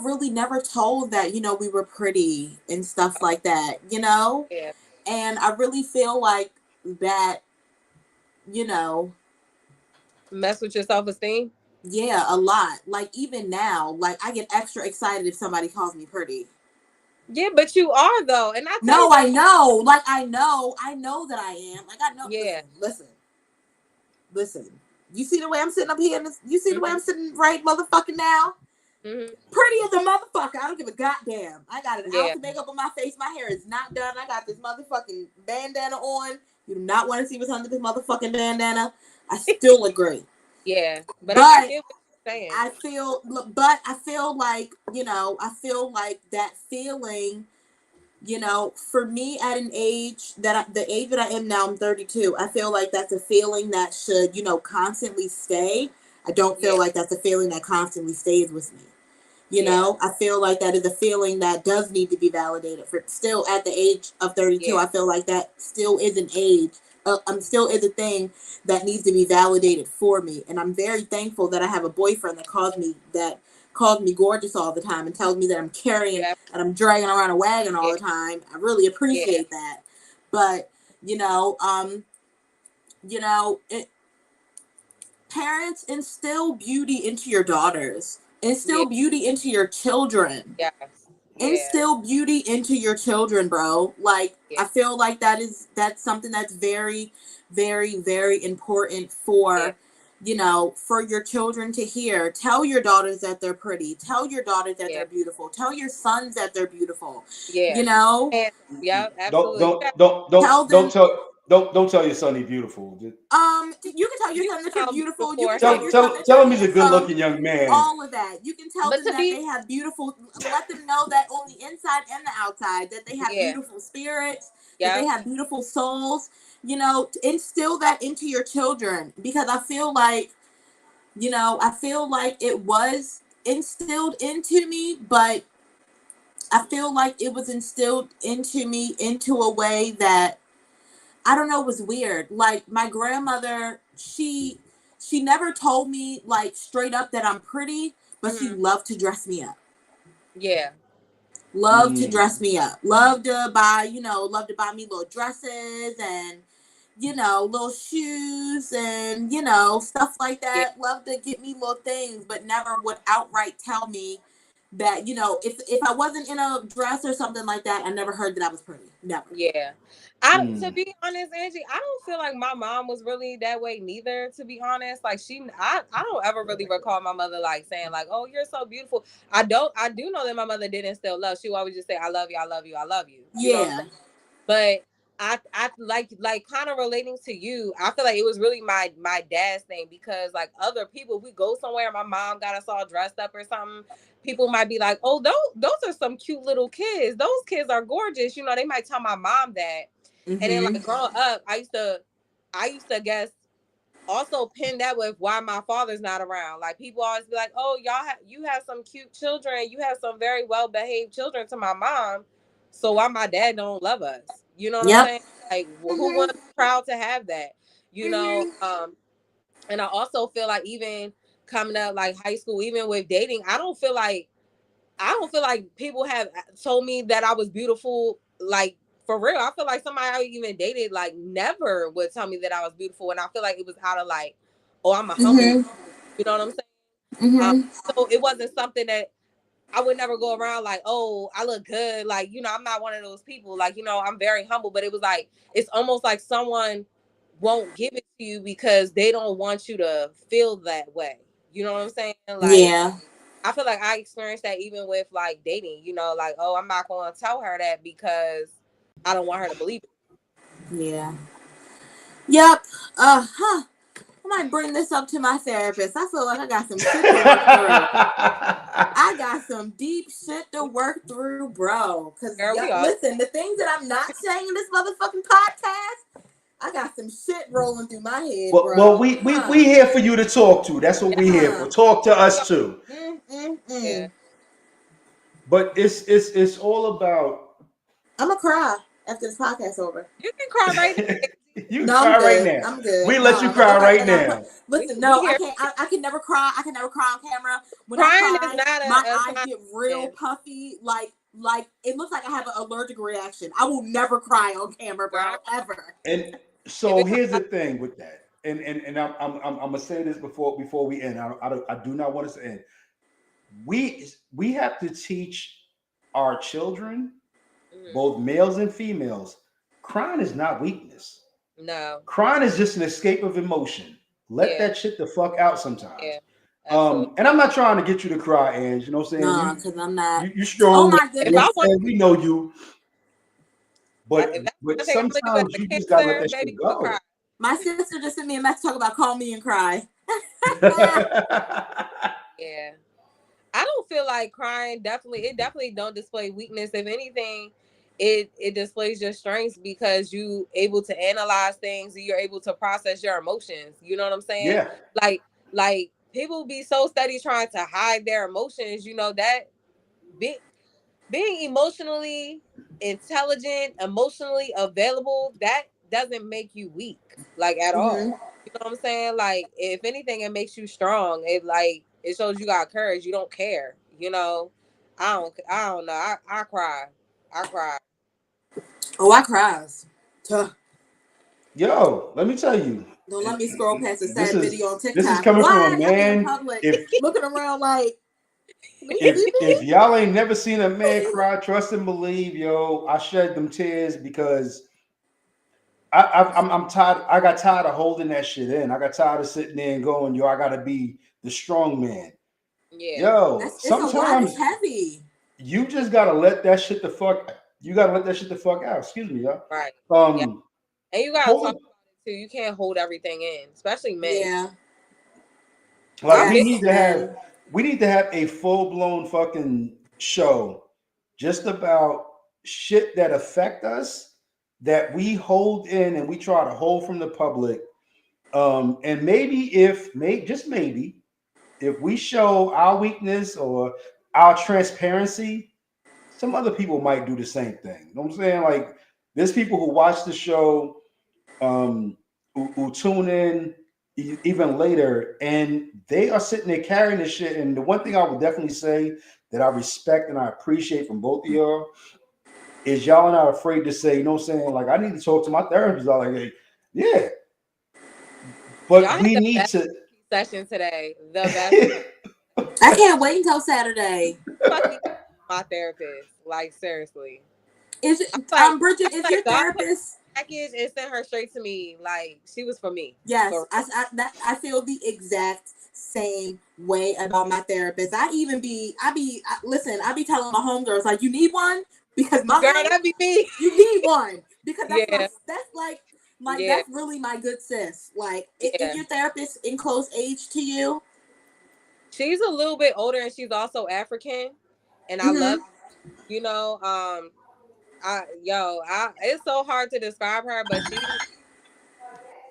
really never told that, we were pretty and stuff like that, Yeah. and I really feel like that, Mess with your self-esteem? yeah, a lot. Like, even now, like, I get extra excited if somebody calls me pretty. Yeah, but you are, though. And I know. Like, I know that I am. Like, I know. Yeah. Listen. You see the way I'm sitting up here? You see the way I'm sitting right motherfucking now? Mm-hmm. Pretty as a motherfucker. I don't give a goddamn. I got an ounce of makeup on my face. My hair is not done. I got this motherfucking bandana on. You do not want to see what's under this motherfucking bandana. I still look great. Yeah. But I get what you're saying. I feel like, that feeling, for me at an age the age that I am now, I'm 32. I feel like that's a feeling that should, constantly stay. I don't feel like that's a feeling that constantly stays with me. I feel like that is a feeling that does need to be validated for still at the age of 32. Yeah. I feel like that still is an age. Still is a thing that needs to be validated for me. And I'm very thankful that I have a boyfriend that calls me gorgeous all the time and tells me that I'm carrying and I'm dragging around a wagon all the time. I really appreciate that. But, parents, instill beauty into your daughters. Instill beauty into your children. Yes. Instill beauty into your children, bro. Like, I feel like that's something that's very, very, very important for, for your children to hear. Tell your daughters that they're pretty. Tell your daughters that they're beautiful. Tell your sons that they're beautiful. And, absolutely. Don't tell your son he's beautiful. You can tell your son that you're beautiful. You can tell him he's a good-looking young man. All of that. You can tell them that they have beautiful. Let them know that on the inside and the outside that they have beautiful spirits. That they have beautiful souls. Instill that into your children, because I feel like, it was instilled into me, but I feel like it was instilled into me into a way that, I don't know, was weird. Like, my grandmother, she never told me, like, straight up that I'm pretty, but she loved to dress me up. Yeah. Love to dress me up. Love to buy me little dresses and, little shoes and, stuff like Yeah. that. Love to get me little things, but never would outright tell me that, if I wasn't in a dress or something like that, I never heard that I was pretty. Never. Yeah. To be honest, Angie, I don't feel like my mom was really that way neither, to be honest. Like I don't ever really recall my mother like saying like, "Oh, you're so beautiful." I do know that my mother did instill love. She would always just say, "I love you, I love you, I love you." You know what I'm saying? But I like kind of relating to you. I feel like it was really my dad's thing, because like other people, if we go somewhere, my mom got us all dressed up or something, people might be like, "Oh, those are some cute little kids. Those kids are gorgeous." You know, they might tell my mom that. And then like growing up, I used to guess also pin that with why my father's not around. Like people always be like, "Oh, you have some cute children. You have some very well behaved children," to my mom. So why my dad don't love us? You know what I'm saying? Like who was proud to have that? You know. And I also feel like even coming up like high school, even with dating, I don't feel like people have told me that I was beautiful, like for real. I feel like somebody I even dated like never would tell me that I was beautiful, and I feel like it was out of like, "Oh, I'm a humble," you know what I'm saying? So it wasn't something that I would never go around like, "Oh, I look good," like, I'm not one of those people. Like, I'm very humble, but it was like it's almost like someone won't give it to you because they don't want you to feel that way. You know what I'm saying? Like, I feel like I experienced that even with like dating, like, "Oh, I'm not going to tell her that because I don't want her to believe it." Yeah. Yep. I might bring this up to my therapist. I feel like I got some shit to work through. I got some deep shit to work through, bro. Because listen, the things that I'm not saying in this motherfucking podcast, I got some shit rolling through my head, bro. Well, we here for you to talk to. That's what we here for. Talk to us too. Yeah. But it's all about. I'm gonna cry after this podcast over. You can cry right now. You can cry right now. I'm good. We let you cry right now. Listen, no, I can't. I can never cry. I can never cry on camera. When Crying I cry, is not my eyes get real puffy. Like it looks like I have an allergic reaction. I will never cry on camera, bro, ever. And so here's the thing with that. And I'm gonna say this before we end. I do not want us to end. We have to teach our children, both males and females, crying is not weakness. No. Crying is just an escape of emotion. Let that shit the fuck out sometimes. Yeah. And I'm not trying to get you to cry, Ange. You know what I'm saying? No, because I'm not. You strong. Oh my goodness. We know you. But sometimes you just gotta let that shit go. My sister just sent me a message talking about call me and cry. Yeah. I don't feel like crying definitely don't display weakness. If anything, it displays your strengths because you able to analyze things and you're able to process your emotions. You know what I'm saying? Yeah. Like people be so steady trying to hide their emotions, that being emotionally intelligent, emotionally available, that doesn't make you weak, like at all. You know what I'm saying? Like if anything, it makes you strong. It shows you got courage. You don't care. I don't know. I cry. Oh, I cries. Yo, let me tell you. Don't let me scroll past the sad video on TikTok. This is coming from a man. Looking around like. If y'all ain't never seen a man cry, trust and believe, yo. I shed them tears because I'm tired. I got tired of holding that shit in. I got tired of sitting there and going, yo, I gotta be the strong man. Yeah. Yo, sometimes it's heavy. You just gotta let that shit the fuck. You gotta let that shit the fuck out. Excuse me, yo. Right. Yeah. And you gotta talk about it too. You can't hold everything in, especially men. Yeah. Like we need to have a full-blown fucking show just about shit that affect us that we hold in and we try to hold from the public. And maybe just maybe if we show our weakness or our transparency, some other people might do the same thing. You know what I'm saying? Like there's people who watch the show, who tune in even later, and they are sitting there carrying this shit. And the one thing I would definitely say that I respect and I appreciate from both of y'all is y'all are not afraid to say, you know what I'm saying? Like, I need to talk to my therapist. I'm like, hey, yeah. But Y'all had we the need best to session today. The best. I can't wait until Saturday. Fucking my therapist. Like, seriously. Is I'm it, like, Bridget? Is your God put therapist? a package and sent her straight to me. Like, she was for me. Yes, For I feel the exact same way about my therapist. Listen, I be telling my homegirls like, you need one because girl, mine, that be me. you need one because Yeah, yeah, that's really my good sis. Like, is yeah. your therapist in close age to you? She's a little bit older and she's also African. And I love, you know, it's so hard to describe her, but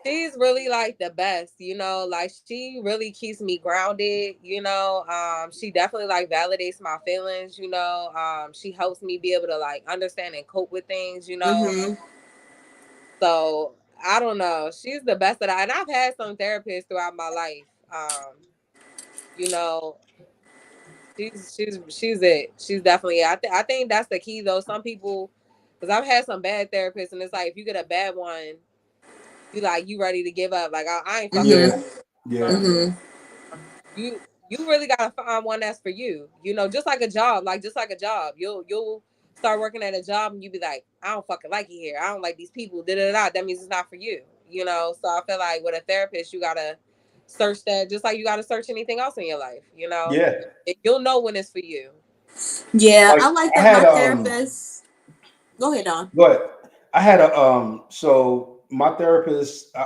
she's really like the best, you know, like she really keeps me grounded, you know. She definitely like validates my feelings, you know. She helps me be able to like understand and cope with things, you know. So I don't know. She's the best and I've had some therapists throughout my life. You know, she's it. She's definitely it. I think that's the key though. Some people, because I've had some bad therapists and it's like if you get a bad one, you ready to give up. Like I ain't fucking with you. You know what I'm saying? You really gotta find one that's for you. You know, just like a job. You'll start working at a job and you be like, I don't fucking like it here. I don't like these people. Da da da. That means it's not for you. You know. So I feel like with a therapist, you gotta search that just like you gotta search anything else in your life. You know. yeah. You'll know when it's for you. Yeah, Like I like I that had my therapist. Go ahead, Don. but I had a so my therapist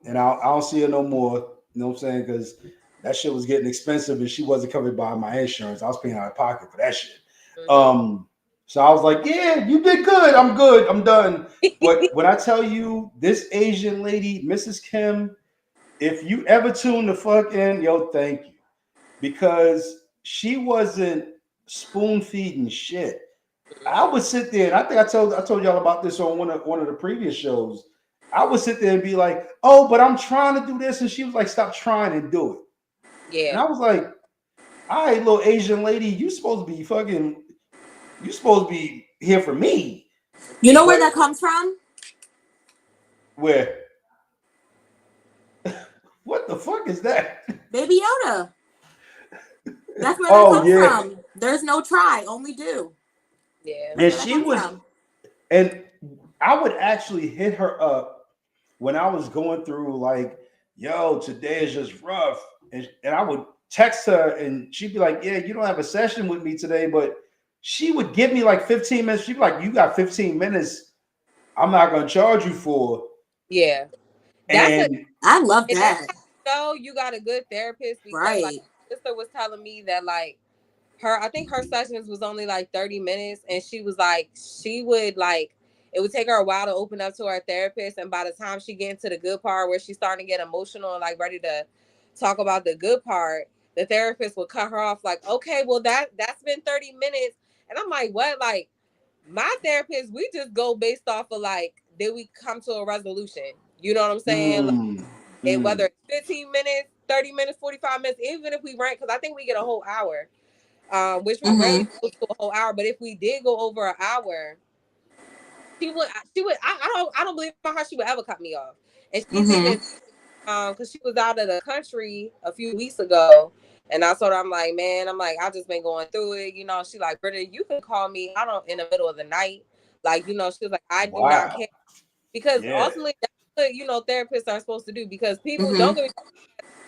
and I don't see her no more, you know what I'm saying? Because that shit was getting expensive and she wasn't covered by my insurance. I was paying out of pocket for that shit. So I was like, yeah, you did good. I'm good. I'm done. But when I tell you this Asian lady, Mrs. Kim, if you ever tune the fuck in, yo, thank you. Because she wasn't spoon feeding shit. I would sit there and I think I told y'all about this on one of the previous shows. I would sit there and be like, oh, but I'm trying to do this. And she was like, stop trying and do it. Yeah. And I was like, all right, little Asian lady, you supposed to be here for me. You know where that comes from? Where? What the fuck is that? Baby Yoda. That's where that comes from. There's no try, only do. Yeah. And she was, and I would actually hit her up when I was going through like, yo, today is just rough. And I would text her and she'd be like, yeah, you don't have a session with me today, but she would give me like 15 minutes. She'd be like, you got 15 minutes. I'm not going to charge you for. Yeah. I love that. So you got a good therapist because like my sister was telling me that like I think her sessions was only like 30 minutes and she was like, she would like, it would take her a while to open up to her therapist. And by the time she get into the good part where she's starting to get emotional and like ready to talk about the good part, the therapist would cut her off like, okay, well that's been 30 minutes. And I'm like, what? Like my therapist, we just go based off of like, did we come to a resolution? You know what I'm saying? And whether it's 15 minutes, 30 minutes, 45 minutes, even if we rank, because I think we get a whole hour. Which we rarely go to a whole hour, but if we did go over an hour, she would. I don't believe how she would ever cut me off. And she's even because she was out of the country a few weeks ago, and I told her, I'm like, I just been going through it, you know. She like, Britta, you can call me. I don't in the middle of the night, like, you know. She was like, I do not care because ultimately that's what, you know, therapists are supposed to do because people don't get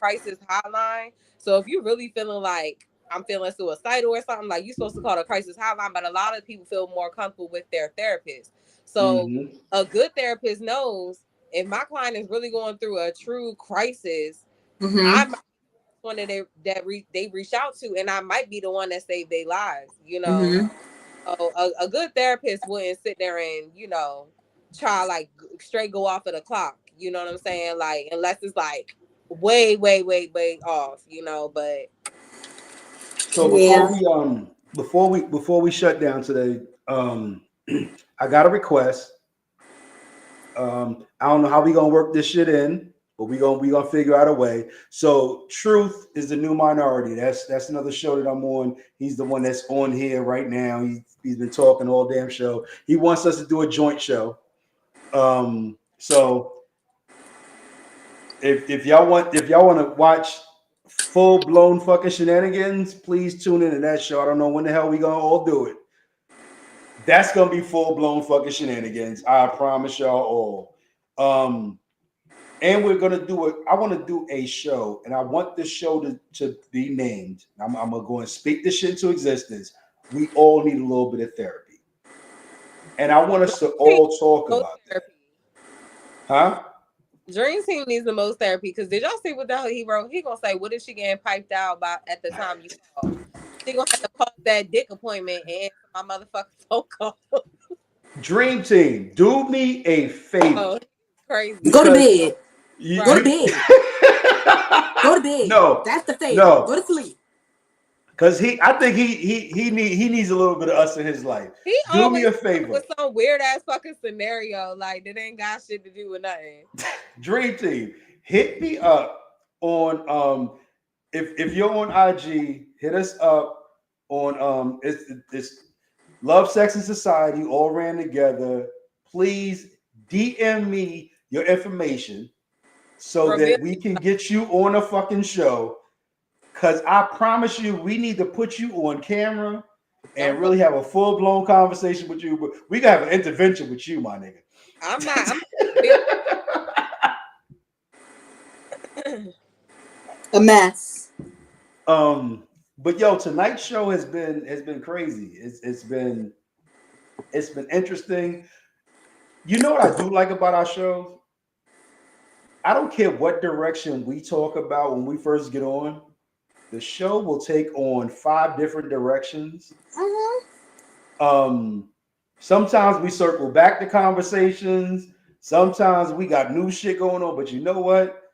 crisis hotline. So if you're really feeling like I'm feeling suicidal or something, like you're supposed to call the crisis hotline, but a lot of people feel more comfortable with their therapist. So a good therapist knows if my client is really going through a true crisis, I might be one that they reach out to, and I might be the one that saved their lives, you know. A good therapist wouldn't sit there and, you know, try like straight go off of the clock, you know what I'm saying? Like unless it's like way off, you know. But so before we shut down today, I got a request. I don't know how we gonna work this shit in, but we gonna figure out a way. So Truth is the new minority. That's another show that I'm on. He's the one that's on here right now. He's been talking all damn show. He wants us to do a joint show. So if y'all want to watch full blown fucking shenanigans, please tune in to that show. I don't know when the hell we gonna all do it. That's gonna be full blown fucking shenanigans. I promise y'all all. And we're gonna do it. I want to do a show, and I want this show to be named. I'm gonna go and speak this shit into existence. We all need a little bit of therapy, and I want us to all talk about that. Huh? Dream Team needs the most therapy because did y'all see what the hell he wrote? He gonna say, "What is she getting piped out by at the time you call?" She gonna have to pause that dick appointment and answer my motherfucking phone call. Dream Team, do me a favor. Oh, crazy. Go to bed. Right. Go to bed. Go to bed. No, that's the favor. No. Go to sleep. Because I think he needs a little bit of us in his life. He do me a favor with some weird ass fucking scenario like that ain't got shit to do with nothing. Dream Team, hit me up on if you're on IG, hit us up on it's Love, Sex, and Society all ran together. Please DM me your information so that we can get you on a fucking show. Because I promise you, we need to put you on camera and really have a full-blown conversation with you. But we got to have an intervention with you, my nigga. I'm not. A mess. But yo, tonight's show has been crazy. It's been interesting. You know what I do like about our show? I don't care what direction we talk about when we first get on. The show will take on 5 different directions. Sometimes we circle back to conversations. Sometimes we got new shit going on. But you know what?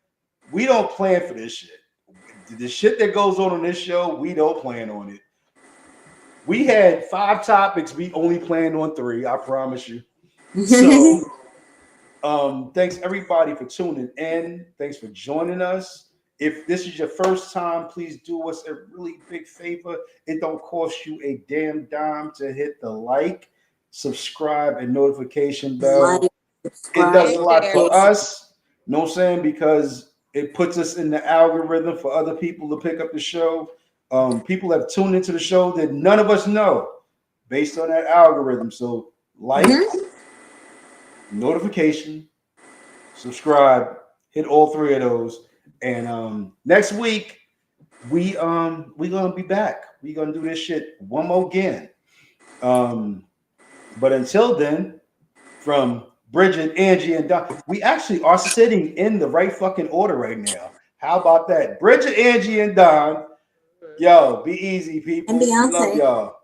We don't plan for this shit. The shit that goes on this show, we don't plan on it. We had 5 topics. We only planned on 3. I promise you. So, thanks everybody for tuning in. Thanks for joining us. If this is your first time, please do us a really big favor. It don't cost you a damn dime to hit the like, subscribe, and notification bell. It does a lot for us. You know what I'm saying? Because it puts us in the algorithm for other people to pick up the show. People have tuned into the show that none of us know based on that algorithm. So like, notification, subscribe, hit all 3 of those. And next week we gonna be back. We gonna do this shit one more again. But until then, from Bridget, Angie, and Don, we actually are sitting in the right fucking order right now. How about that? Bridget, Angie, and Don. Yo, be easy, people. And Beyonce. Love y'all.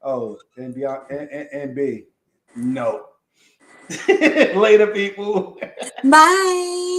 Oh, and Beyonce and B. No. Later, people. Bye.